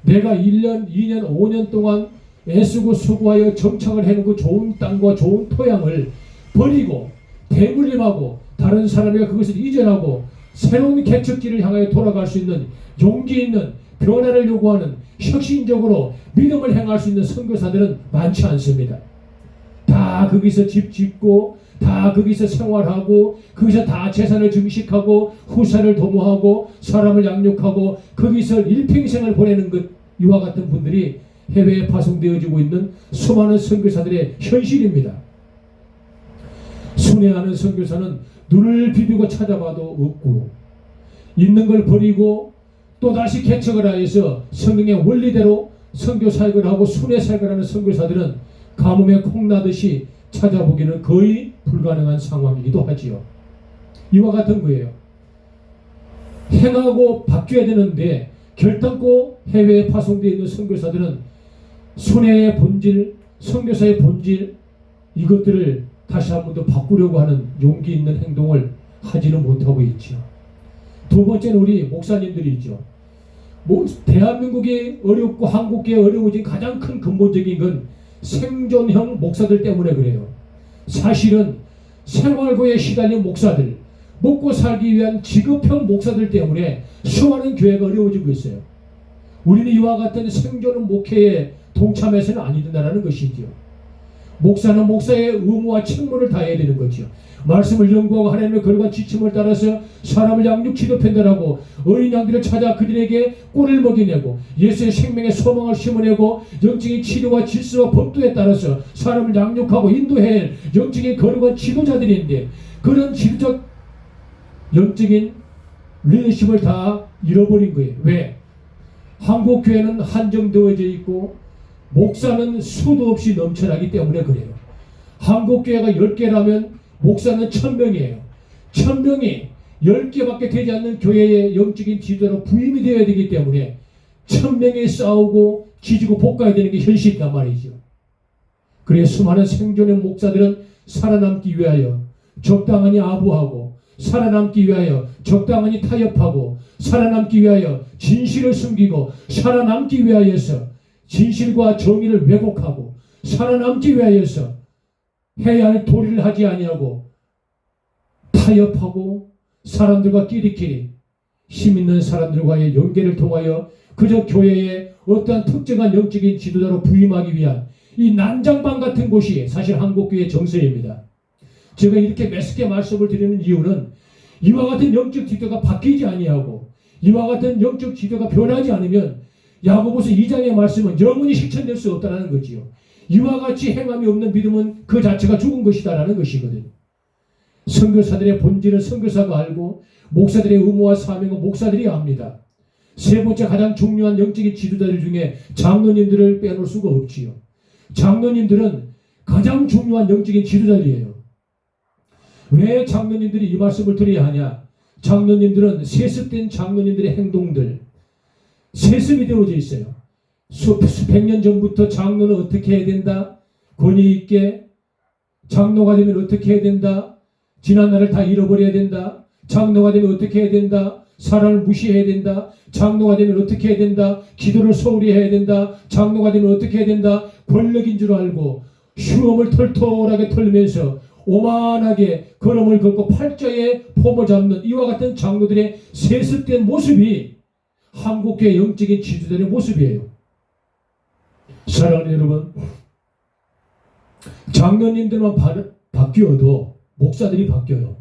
내가 1년, 2년, 5년 동안 애쓰고 수고하여 정착을 해놓고 좋은 땅과 좋은 토양을 버리고 대물림하고 다른 사람에게 그것을 이전하고 새로운 개척지를 향하여 돌아갈 수 있는 용기 있는 변화를 요구하는 혁신적으로 믿음을 행할 수 있는 선교사들은 많지 않습니다. 다 거기서 집 짓고 다 거기서 생활하고 거기서 다 재산을 증식하고 후사를 도모하고 사람을 양육하고 거기서 일평생을 보내는 것 이와 같은 분들이 해외에 파송되어지고 있는 수많은 선교사들의 현실입니다. 순회하는 선교사는 눈을 비비고 찾아봐도 없고 있는 걸 버리고 또다시 개척을 하여서 성경의 원리대로 선교사역을 하고 순회사역을 하는 선교사들은 가뭄에 콩나듯이 찾아보기는 거의 불가능한 상황이기도 하지요. 이와 같은 거예요. 행하고 바뀌어야 되는데 결단코 해외에 파송되어 있는 선교사들은 순회의 본질, 선교사의 본질 이것들을 다시 한 번 더 바꾸려고 하는 용기 있는 행동을 하지는 못하고 있죠. 두 번째는 우리 목사님들이죠. 대한민국이 어렵고 한국이 어려워진 가장 큰 근본적인 건 생존형 목사들 때문에 그래요. 사실은 생활고에 시달린 목사들, 먹고 살기 위한 지급형 목사들 때문에 수많은 교회가 어려워지고 있어요. 우리는 이와 같은 생존 목회에 동참해서는 아니 된다는 것이지요. 목사는 목사의 의무와 책무를 다해야 되는 거죠. 말씀을 연구하고 하나님의 거룩한 지침을 따라서 사람을 양육 지도 편달하고 어린 양들을 찾아 그들에게 꼴을 먹이내고 예수의 생명의 소망을 심어내고 영적인 치료와 질서와 법도에 따라서 사람을 양육하고 인도해야 할 영적인 거룩한 지도자들인데, 그런 지도적 영적인 리더십을 다 잃어버린 거예요. 왜? 한국 교회는 한정되어져 있고 목사는 수도 없이 넘쳐나기 때문에 그래요. 한국 교회가 10개라면 목사는 1000명이에요. 1000명이 10개밖에 되지 않는 교회의 영적인 지도자로 부임이 되어야 되기 때문에 1000명이 싸우고 지지고 볶아야 되는 게 현실이란 말이죠. 그래서 수많은 생존의 목사들은 살아남기 위하여 적당히 아부하고, 살아남기 위하여 적당히 타협하고, 살아남기 위하여 진실을 숨기고, 살아남기 위하여서 진실과 정의를 왜곡하고, 살아남기 위하여서 해야 할 도리를 하지 아니하고 타협하고, 사람들과 끼리끼리 힘 있는 사람들과의 연계를 통하여 그저 교회의 어떠한 특정한 영적인 지도자로 부임하기 위한 이 난장방 같은 곳이 사실 한국교회의 정서입니다. 제가 이렇게 매섭게 말씀을 드리는 이유는 이와 같은 영적 지도가 바뀌지 아니하고 이와 같은 영적 지도가 변하지 않으면 야고보서 2장의 말씀은 영원히 실천될 수 없다는 거지요. 이와 같이 행함이 없는 믿음은 그 자체가 죽은 것이다라는 것이거든. 선교사들의 본질은 선교사가 알고 목사들의 의무와 사명은 목사들이 압니다. 세 번째 가장 중요한 영적인 지도자들 중에 장로님들을 빼놓을 수가 없지요. 장로님들은 가장 중요한 영적인 지도자들이에요. 왜 장로님들이 이 말씀을 드려야 하냐? 장로님들은 세습된 장로님들의 행동들, 세습이 되어져 있어요. 수백 년 전부터 장로는 어떻게 해야 된다? 권위 있게. 장로가 되면 어떻게 해야 된다? 지난 날을 다 잃어버려야 된다. 장로가 되면 어떻게 해야 된다? 사람을 무시해야 된다. 장로가 되면 어떻게 해야 된다? 기도를 소홀히 해야 된다. 장로가 되면 어떻게 해야 된다? 권력인 줄 알고 슈엄을 털털하게 털면서 오만하게 걸음을 걷고 팔자에 폼을 잡는 이와 같은 장로들의 세습된 모습이 한국교회 영적인 지도자의 모습이에요. 사랑하는 여러분, 장로님들만 바뀌어도 목사들이 바뀌어요.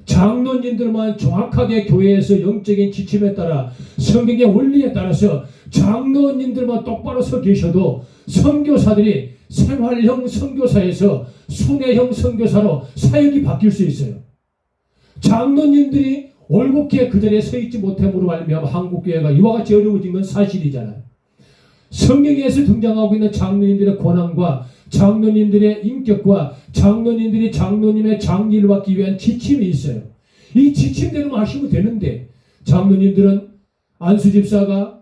장로님들만 정확하게 교회에서 영적인 지침에 따라 성경의 원리에 따라서 장로님들만 똑바로 서 계셔도 선교사들이 생활형 선교사에서 순회형 선교사로 사역이 바뀔 수 있어요. 장로님들이 올곧게 그 자리에 서 있지 못함으로 말미암아 한국교회가 이와 같이 어려워진 건 사실이잖아요. 성경에서 등장하고 있는 장로님들의 권한과 장로님들의 인격과 장로님들이 장로님의 장리를 받기 위한 지침이 있어요. 이 지침대로 하시면 되는데 장로님들은 안수집사가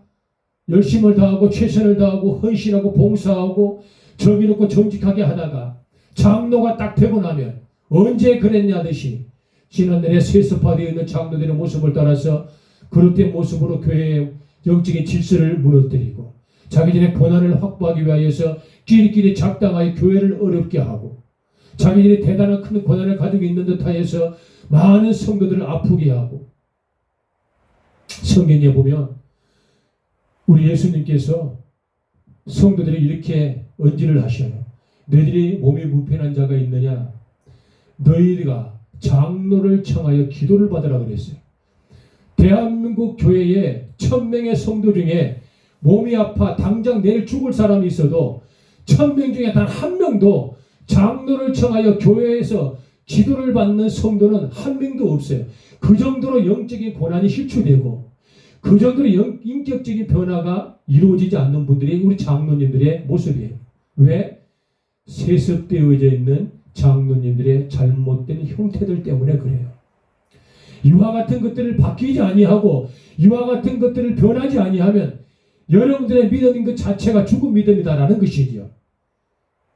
열심을 다하고 최선을 다하고 헌신하고 봉사하고 정의롭고 정직하게 하다가 장로가 딱 되고 나면 언제 그랬냐듯이 지난날에 세습화되어 있는 장로들의 모습을 따라서 그릇된 모습으로 교회의 영적인 질서를 무너뜨리고 자기들의 권한을 확보하기 위하여서 끼리끼리 작당하여 교회를 어렵게 하고 자기들이 대단한 큰 권한을 가지고 있는 듯하여서 많은 성도들을 아프게 하고, 성경에 보면 우리 예수님께서 성도들이 이렇게 언지를 하셔요. 너희들이 몸이 불편한 자가 있느냐? 너희가 장로를 청하여 기도를 받으라 그랬어요. 대한민국 교회에 1000명의 성도 중에 몸이 아파 당장 내일 죽을 사람이 있어도 1000명 중에 단 한 명도 장로를 청하여 교회에서 기도를 받는 성도는 한 명도 없어요. 그 정도로 영적인 고난이 실추되고 그 정도로 인격적인 변화가 이루어지지 않는 분들이 우리 장로님들의 모습이에요. 왜? 세습되어져 있는 장로님들의 잘못된 형태들 때문에 그래요. 이와 같은 것들을 바뀌지 아니하고 이와 같은 것들을 변하지 아니하면 여러분들의 믿음인 것 자체가 죽은 믿음이다라는 것이지요.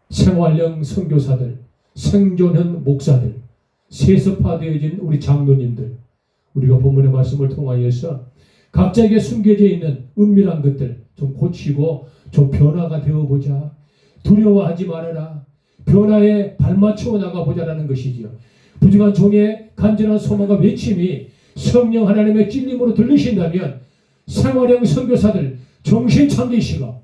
생활형 선교사들, 생존형 목사들, 세습화되어진 우리 장로님들, 우리가 본문의 말씀을 통하여서 각자에게 숨겨져 있는 은밀한 것들 좀 고치고 좀 변화가 되어보자. 두려워하지 말아라. 변화에 발맞추어 나가보자라는 것이지요. 부족한 종의 간절한 소망과 외침이 성령 하나님의 찔림으로 들리신다면 생활형 선교사들 정신 차리시고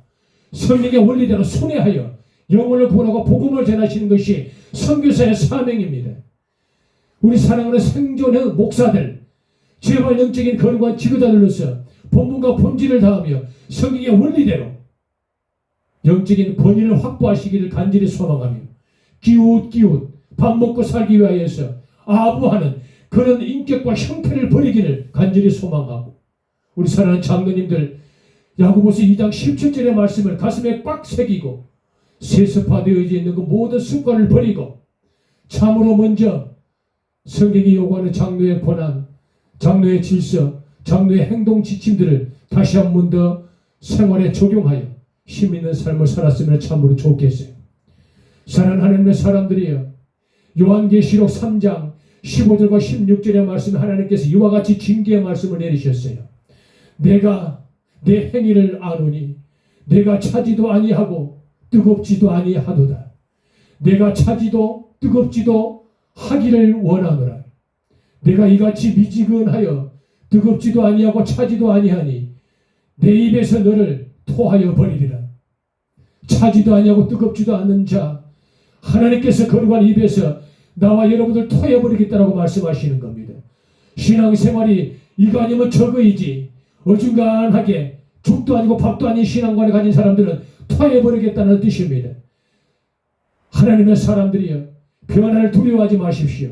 성령의 원리대로 순회하여 영혼을 구원하고 복음을 전하시는 것이 선교사의 사명입니다. 우리 사랑하는 생존의 목사들, 제발 영적인 거룩한 지도자들로서 본분과 본질을 다하며 성령의 원리대로 영적인 권위를 확보하시기를 간절히 소망하며 기웃기웃 밥 먹고 살기 위하여서 아부하는 그런 인격과 형태를 버리기를 간절히 소망하고, 우리 사랑하는 장로님들 야고보서 2장 17절의 말씀을 가슴에 꽉 새기고 세습화되어 있는 그 모든 습관을 버리고 참으로 먼저 성경이 요구하는 장로의 권한, 장로의 질서, 장로의 행동 지침들을 다시 한 번 더 생활에 적용하여 힘 있는 삶을 살았으면 참으로 좋겠어요. 사랑하는 하나님의 사람들이여, 요한계시록 3장 15절과 16절의 말씀에 하나님께서 이와 같이 징계의 말씀을 내리셨어요. 내가 내 행위를 아노니 내가 차지도 아니하고 뜨겁지도 아니하도다. 내가 차지도 뜨겁지도 하기를 원하노라. 내가 이같이 미지근하여 뜨겁지도 아니하고 차지도 아니하니 내 입에서 너를 토하여 버리리라. 차지도 아니하고 뜨겁지도 않는 자, 하나님께서 거룩한 입에서 나와 여러분들 토해버리겠다라고 말씀하시는 겁니다. 신앙생활이 이거 아니면 저거이지 어중간하게 죽도 아니고 밥도 아닌 신앙관을 가진 사람들은 토해버리겠다는 뜻입니다. 하나님의 사람들이여, 변화를 두려워하지 마십시오.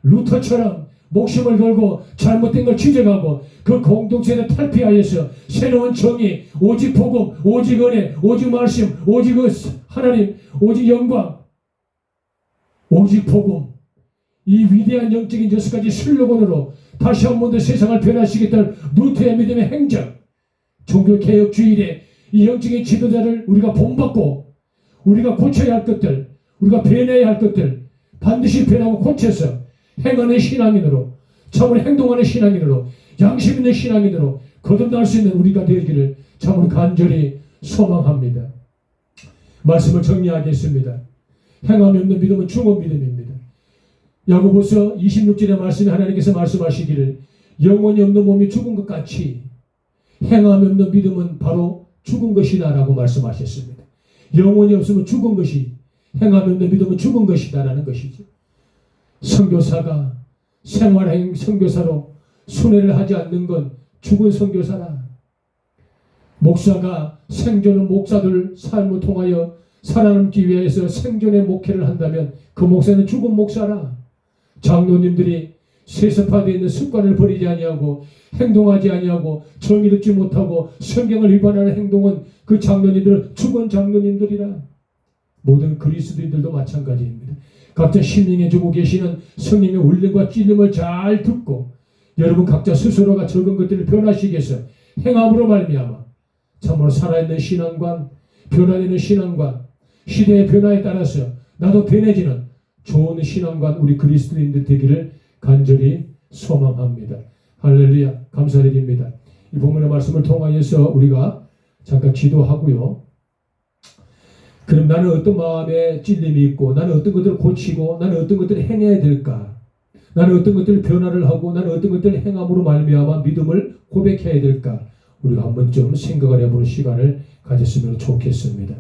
루터처럼 목숨을 걸고 잘못된 걸 지적하고 그 공동체를 탈피하여서 새로운 정의, 오직 복음, 오직 은혜, 오직 말씀, 오직 하나님, 오직 영광, 오직 복음, 이 위대한 영적인 6가지 슬로건으로 다시 한 번 더 세상을 변화시키겠다는 루터의 믿음의 행적, 종교개혁주의의 이 영적인 지도자를 우리가 본받고 우리가 고쳐야 할 것들, 우리가 변해야 할 것들 반드시 변하고 고쳐서 행하는 신앙인으로, 참으로 행동하는 신앙인으로, 양심 있는 신앙인으로 거듭날 수 있는 우리가 되기를 참으로 간절히 소망합니다. 말씀을 정리하겠습니다. 행함이 없는 믿음은 죽은 믿음입니다. 야고보서 26절의 말씀에 하나님께서 말씀하시기를 영혼이 없는 몸이 죽은 것 같이 행함이 없는 믿음은 바로 죽은 것이다 라고 말씀하셨습니다. 영혼이 없으면 죽은 것이, 행함이 없는 믿음은 죽은 것이다 라는 것이죠. 선교사가 생활행 선교사로 순회를 하지 않는 건 죽은 선교사라. 목사가 생존의 목사들 삶을 통하여 살아남기 위해서 생존의 목회를 한다면 그 목사는 죽은 목사라. 장로님들이 세습화되어 있는 습관을 버리지 아니하고 행동하지 아니하고 정의를 듣지 못하고 성경을 위반하는 행동은 그 장로님들은 죽은 장로님들이라. 모든 그리스도인들도 마찬가지입니다. 각자 심령에 주고 계시는 성령의 울림과 찔림을 잘 듣고 여러분 각자 스스로가 적은 것들을 변화시키기 위해서 행함으로 말미암아 참으로 살아있는 신앙관, 변화되는 신앙관, 시대의 변화에 따라서 나도 변해지는 좋은 신앙관 우리 그리스도인들 되기를 간절히 소망합니다. 할렐루야, 감사드립니다. 이 본문의 말씀을 통하여서 우리가 잠깐 기도하고요. 그럼 나는 어떤 마음에 찔림이 있고 나는 어떤 것들을 고치고 나는 어떤 것들을 행해야 될까? 나는 어떤 것들을 변화를 하고 나는 어떤 것들을 행함으로 말미암아 믿음을 고백해야 될까? 우리가 한번 좀 생각을 해보는 시간을 가졌으면 좋겠습니다.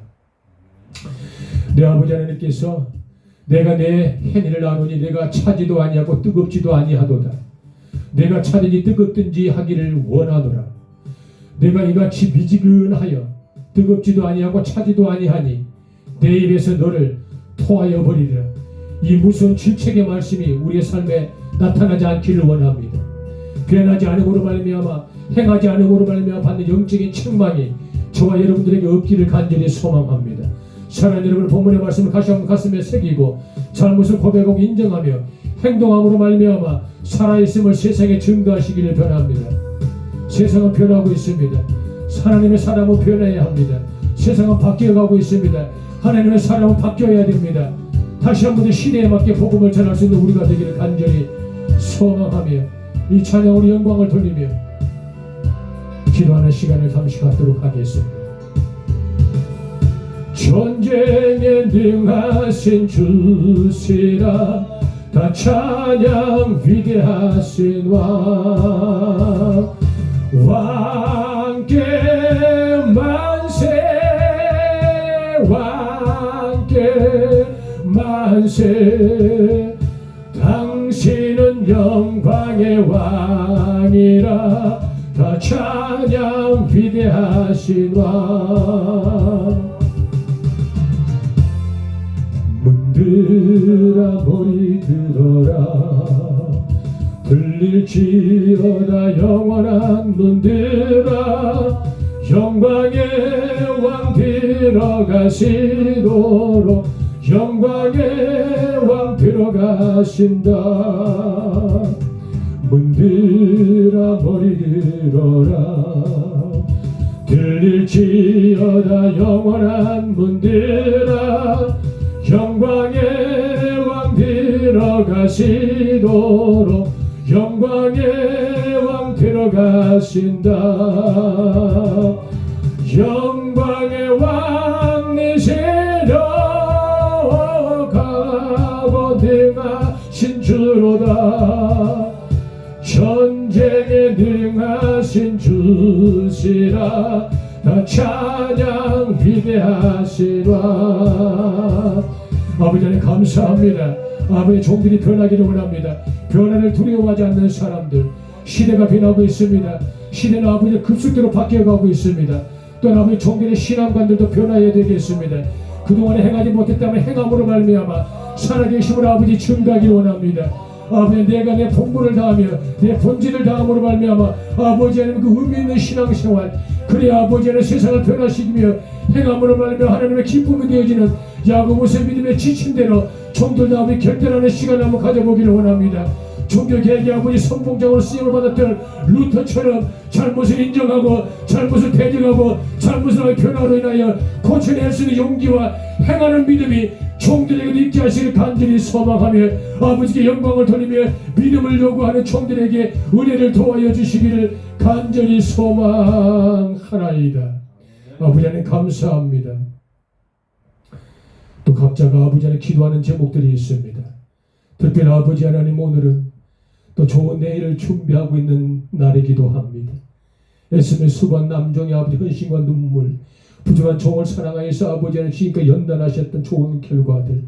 내 아버지 하나님께서 내가 내 행위를 아노니 내가 차지도 아니하고 뜨겁지도 아니하도다. 내가 차든지 뜨겁든지 하기를 원하노라. 내가 이같이 미지근하여 뜨겁지도 아니하고 차지도 아니하니 내 입에서 너를 토하여 버리리라. 이 무서운 질책의 말씀이 우리의 삶에 나타나지 않기를 원합니다. 변하지 않음으로 말미암아 행하지 않음으로 말미암아 받는 영적인 책망이 저와 여러분들에게 없기를 간절히 소망합니다. 사랑하는 여러분, 본문의 말씀을 다시 한번 가슴에 새기고 잘못을 고백하고 인정하며 행동함으로 말미암아 살아있음을 세상에 증거하시기를 변합니다. 세상은 변하고 있습니다. 하나님의 사람은 변해야 합니다. 세상은 바뀌어가고 있습니다. 하나님의 사람은 바뀌어야 됩니다. 다시 한번 시대에 맞게 복음을 전할 수 있는 우리가 되기를 간절히 소망하며 이 찬양으로 영광을 돌리며 기도하는 시간을 잠시 갖도록 하겠습니다. 전쟁에 능하신 주시라 다 찬양 위대하신 왕께 만세 왕께 만세 당신은 영광의 왕이라 다 찬양 위대하신 왕 문들아 머리 들어라 들릴지어다 영원한 문들아 영광의 왕 들어가시도록 영광의 왕 들어가신다 문들아 머리 들어라 들릴지어다 영원한 문들아 영광의 왕 들어가시도록 영광의 왕 들어가신다 영광의 왕 내세로 가고 능하신 주로다 전쟁에 능하신 주시라 다 찬양 위대하신 왕 아버지 하나님 감사합니다. 아버지 종들이 변하기를 원합니다. 변화를 두려워하지 않는 사람들 시대가 변하고 있습니다. 시대는 아버지 급속도로 바뀌어가고 있습니다. 또한 아버지 종들의 신앙관들도 변화해야 되겠습니다. 그동안에 행하지 못했다면 행함으로 말미암아 살아계심으로 아버지 증가하기를 원합니다. 아버지 내가 내 본분을 다하며 내 본질을 다함으로 말미암아 아버지 하나님 그 의미 있는 신앙생활 그래야 아버지 하나님 세상을 변화시키며 행함으로 말미암아 하나님의 기쁨이 되어지는 야고보서의 믿음에 지친 대로 종들도 아버지 결단하는 시간을 한번 가져보기를 원합니다. 종교개혁의 아버지 선봉장으로 쓰임을 받았던 루터처럼 잘못을 인정하고 잘못을 대적하고 잘못을 변화로 인하여 고쳐낼 수 있는 용기와 행하는 믿음이 종들에게도 있게 하시길 간절히 소망하며 아버지께 영광을 돌리며 믿음을 요구하는 종들에게 은혜를 도와여 주시기를 간절히 소망하나이다. 아버지 하나님 감사합니다. 또 각자가 아버지 하나님 기도하는 제목들이 있습니다. 특별히 아버지 하나님 오늘은 또 좋은 내일을 준비하고 있는 날이기도 합니다. 애씀의 수고한 남종의 아버지 헌신과 눈물 부족한 종을 사랑하여서 아버지 하나님 지금까지 연단하셨던 좋은 결과들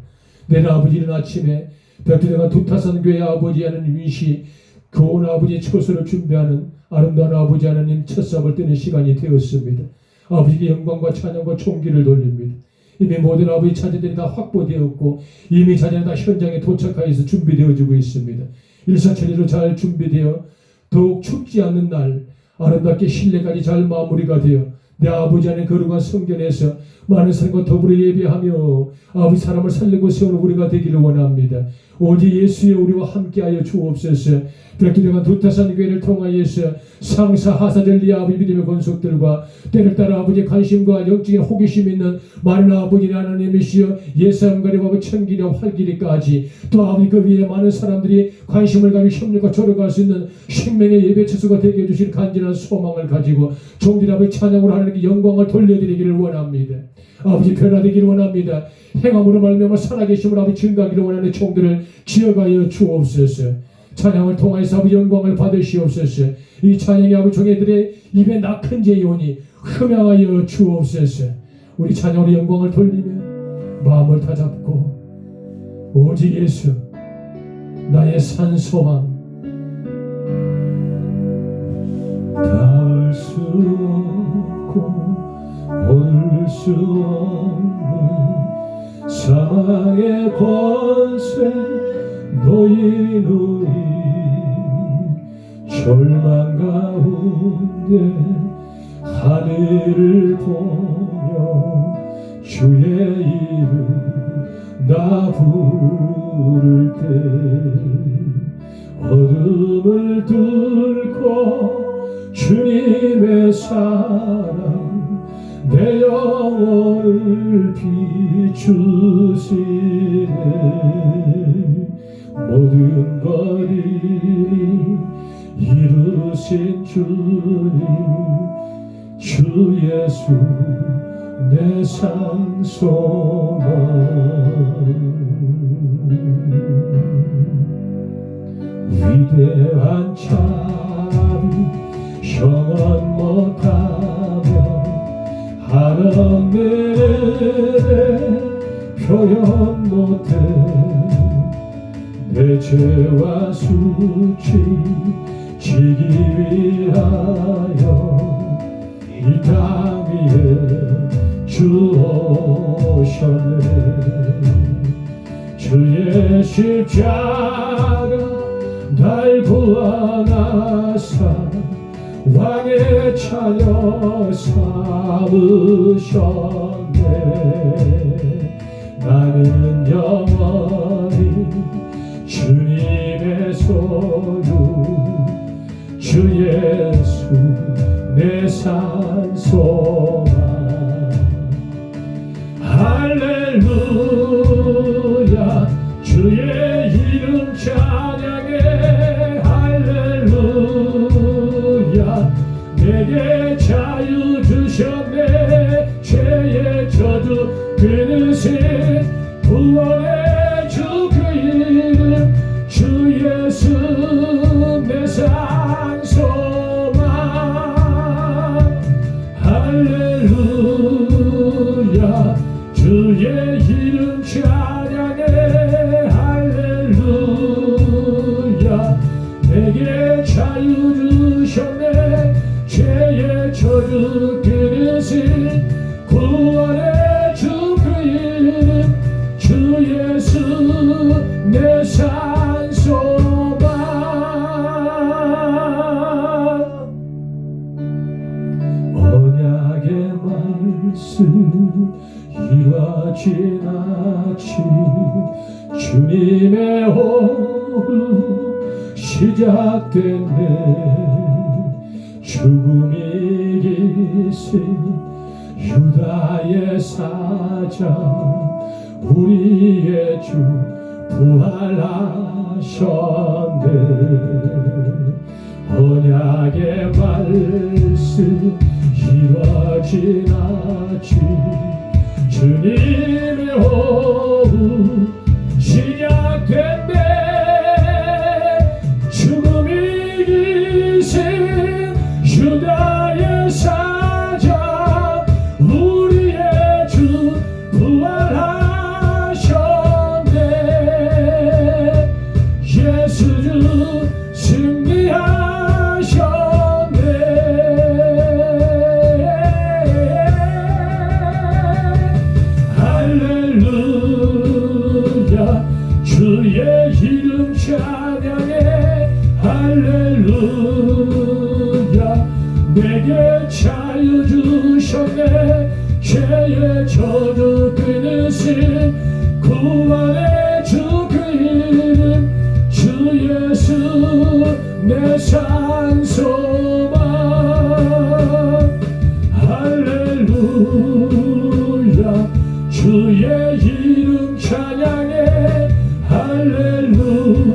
내일 아버지 이른 아침에 백두대간 두타산교회 아버지 하나님 위시 교훈 아버지의 처소를 준비하는 아름다운 아버지 하나님 첫삽을 뜨는 시간이 되었습니다. 아버지께 영광과 찬양과 총기를 돌립니다. 이미 모든 아버지 자녀들이 다 확보되었고 이미 자녀는 다 현장에 도착하여서 준비되어지고 있습니다. 일사천리로 잘 준비되어 더욱 춥지 않는 날 아름답게 신뢰까지 잘 마무리가 되어 내 아버지 안에 거룩한 성전에서 많은 사람과 더불어 예배하며 아버지 사람을 살리고 세우는 우리가 되기를 원합니다. 오직 예수의 우리와 함께하여 주옵소서. 백두대간 두타산 교회를 통하여서 상사 하사절리 아버지 믿음의 권속들과 때를 따라 아버지의 관심과 영적인 호기심 있는 많은 아버지 하나님이시여 예상가리와 천기령 활기리까지 또 아버지 그 위에 많은 사람들이 관심을 가지고 협력과 조력할 수 있는 생명의 예배 처소가 되게 해주실 간절한 소망을 가지고 종들 아버지 찬양으로 하나님께 영광을 돌려드리기를 원합니다. 아버지 변화되기를 원합니다. 행함으로 말미암아 살아계심으로 아버지 증가하기를 원하는 종들을 지어가여 주옵소서. 찬양을 통하여서 아버지 영광을 받으시옵소서. 이 찬양이 아버지 종애들의 입에 낙한 제이오니 흠양하여 주옵소서. 우리 찬양으로 영광을 돌리며 마음을 다잡고 오직 예수 나의 산소망 닿을 수 없고 올 수 없는 사망의 권세 노인우리 절망 가운데 하늘을 보며 주의 이름 나 부를 때 어둠을 뚫고 주님의 사랑 내 영혼을 비추시네. 모든 것 이루신 주님 주 예수 내 산소망 위대한 자비 형언 못하면 하나님 표현 못해 내 죄와 수치 지기 위하여 이 땅 위에 주 오셨네. 주의 십자가 날 구원하사 왕의 자녀 삼으셨네. 나는 영원히 주님의 소유 주 예수 내 산소망 할렐루야 주의 이름 찬양해 할렐루야 내게 자유 주셨네. 죄의 저주 끊으신 구원의 주 그 이름 주 예수 내 산소망 할렐루야 주의 이름 찬양해 할렐루야 내게 자유 주셨네. 죄의 저주 끊으신 구원의 주 그 이름 주 예수 내 산소망 언약의 말씀 이루어진 아침 주님의 오후 시작됐네. 죽음이 기신 유다의 사자 우리의 주 부활하셨네. 언약의 말씀 이루어진 아침 주님의 오후 시작됐네. 죽음이 기신 유다의 사자 우리의 주 부활하셨네. 예수 주 승리하셨네. 할렐루야 주의 이름 찬양해 할렐루야 내게 자유 주셨네. 죄의 저주 끊으신 구원의 주 그 이름 주 예수 내 산소망 할렐루야 주의 이름 찬양해 할렐루야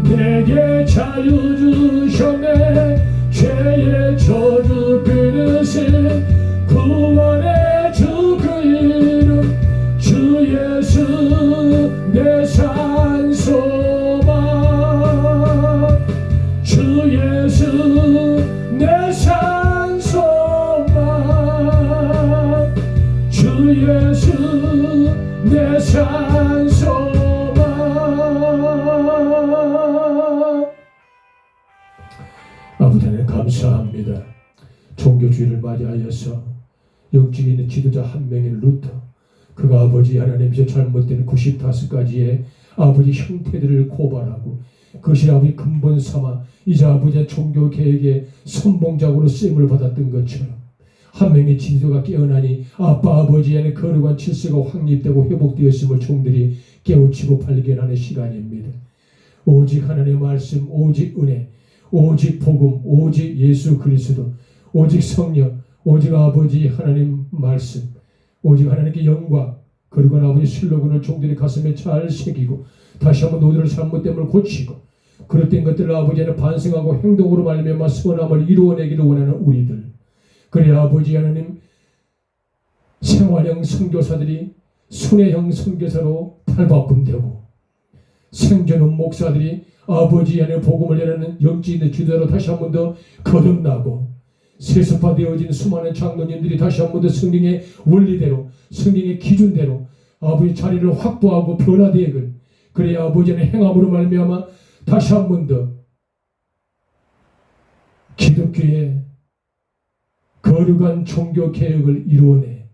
내게 자유 주셨네. 죄의 저주 끊으신 구원의 주 그 이름 주 예수 내 산소망 주 예수 내 산소망 주 예수 내 산소망. 아버지 하나님 감사합니다. 종교주의를 맞이하여서 영적인 있는 지도자 한 명인 루터 그가 아버지 하나님의 잘못된 95가지의 아버지 형태들을 고발하고 그것이 아버지 근본 삼아 이제 아버지의 종교 개혁의 선봉작으로 쓰임을 받았던 것처럼 한 명의 지도가 깨어나니 아빠 아버지의 거룩한 질서가 확립되고 회복되었음을 종들이 깨우치고 발견하는 시간입니다. 오직 하나님의 말씀, 오직 은혜, 오직 복음, 오직 예수 그리스도, 오직 성령, 오직 아버지 하나님 말씀, 오직 하나님께 영광, 그리고 아버지 슬로건을 종들의 가슴에 잘 새기고 다시 한번 노들을 잘못됨을 고치고 그릇된 것들을 아버지는 반성하고 행동으로 말미암아 선함을 이루어내기를 원하는 우리들. 그래 아버지 하나님 생활형 선교사들이 순회형 선교사로 탈바꿈되고 생존은 목사들이 아버지 안에 복음을 전하는 영지인의 주대로 다시 한 번 더 거듭나고 세습화되어진 수많은 장로님들이 다시 한 번 더 성령의 원리대로 성령의 기준대로 아버지 자리를 확보하고 변화되길 그래야 아버지 안에 행함으로 말미암아 다시 한 번 더 기독교의 거룩한 종교 개혁을 이루어내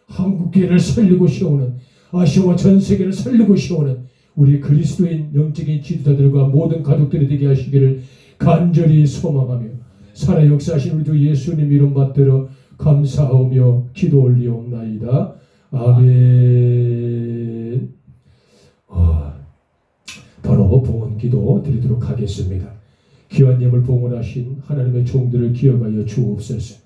한국교회를 살리고 세우는 아시아와 전 세계를 살리고 세우는 우리 그리스도인 영적인 지도자들과 모든 가족들이 되게 하시기를 간절히 소망하며 살아 역사하신 우리 주 예수님 이름 받들어 감사하며 기도 올리옵나이다. 아멘. 바로 봉헌 기도 드리도록 하겠습니다. 귀한 예물 봉헌하신 하나님의 종들을 기억하여 주옵소서.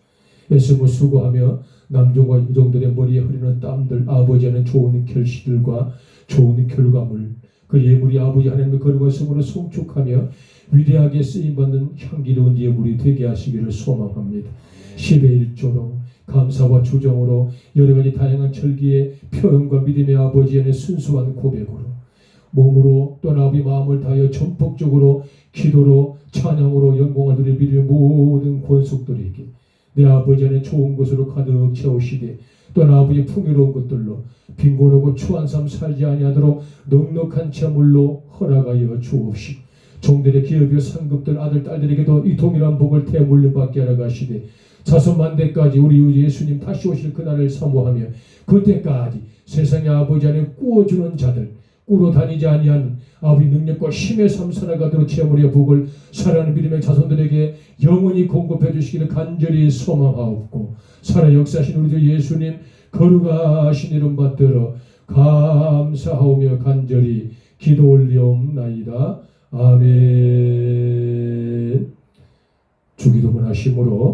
예수님을 수고하며 남종과 여종들의 머리에 흐르는 땀들 아버지는 좋은 결실들과 좋은 결과물 그 예물이 아버지 하나님의 거룩한 성으로 송축하며 위대하게 쓰임받는 향기로운 예물이 되게 하시기를 소망합니다. 10의 1조로 감사와 주정으로 여러가지 다양한 절기의 표현과 믿음의 아버지 안에 순수한 고백으로 몸으로 또는 아버지 마음을 다하여 전폭적으로 기도로 찬양으로 영광을 드릴 믿음의 모든 권속들에게 내 아버지 안에 좋은 것으로 가득 채우시되 또한 아버지 풍요로운 것들로 빈곤하고 추한 삶 살지 아니하도록 넉넉한 재물로 허락하여 주옵시고 종들의 기업이요 상급들 아들 딸들에게도 이 동일한 복을 대물림받게 하라 가시되 자손 만대까지 우리 예수님 다시 오실 그날을 사모하며 그때까지 세상의 아버지 안에 꾸어주는 자들 꾸러 다니지 아니하는 아버지 능력과 힘의 삶 살아가도록 재물의 복을 살아가는 믿음의 자손들에게 영원히 공급해 주시기를 간절히 소망하옵고 살아 역사하신 우리 주 예수님 거룩하신 이름 받들어 감사하오며 간절히 기도 올리옵나이다. 아멘. 주기도문 하심으로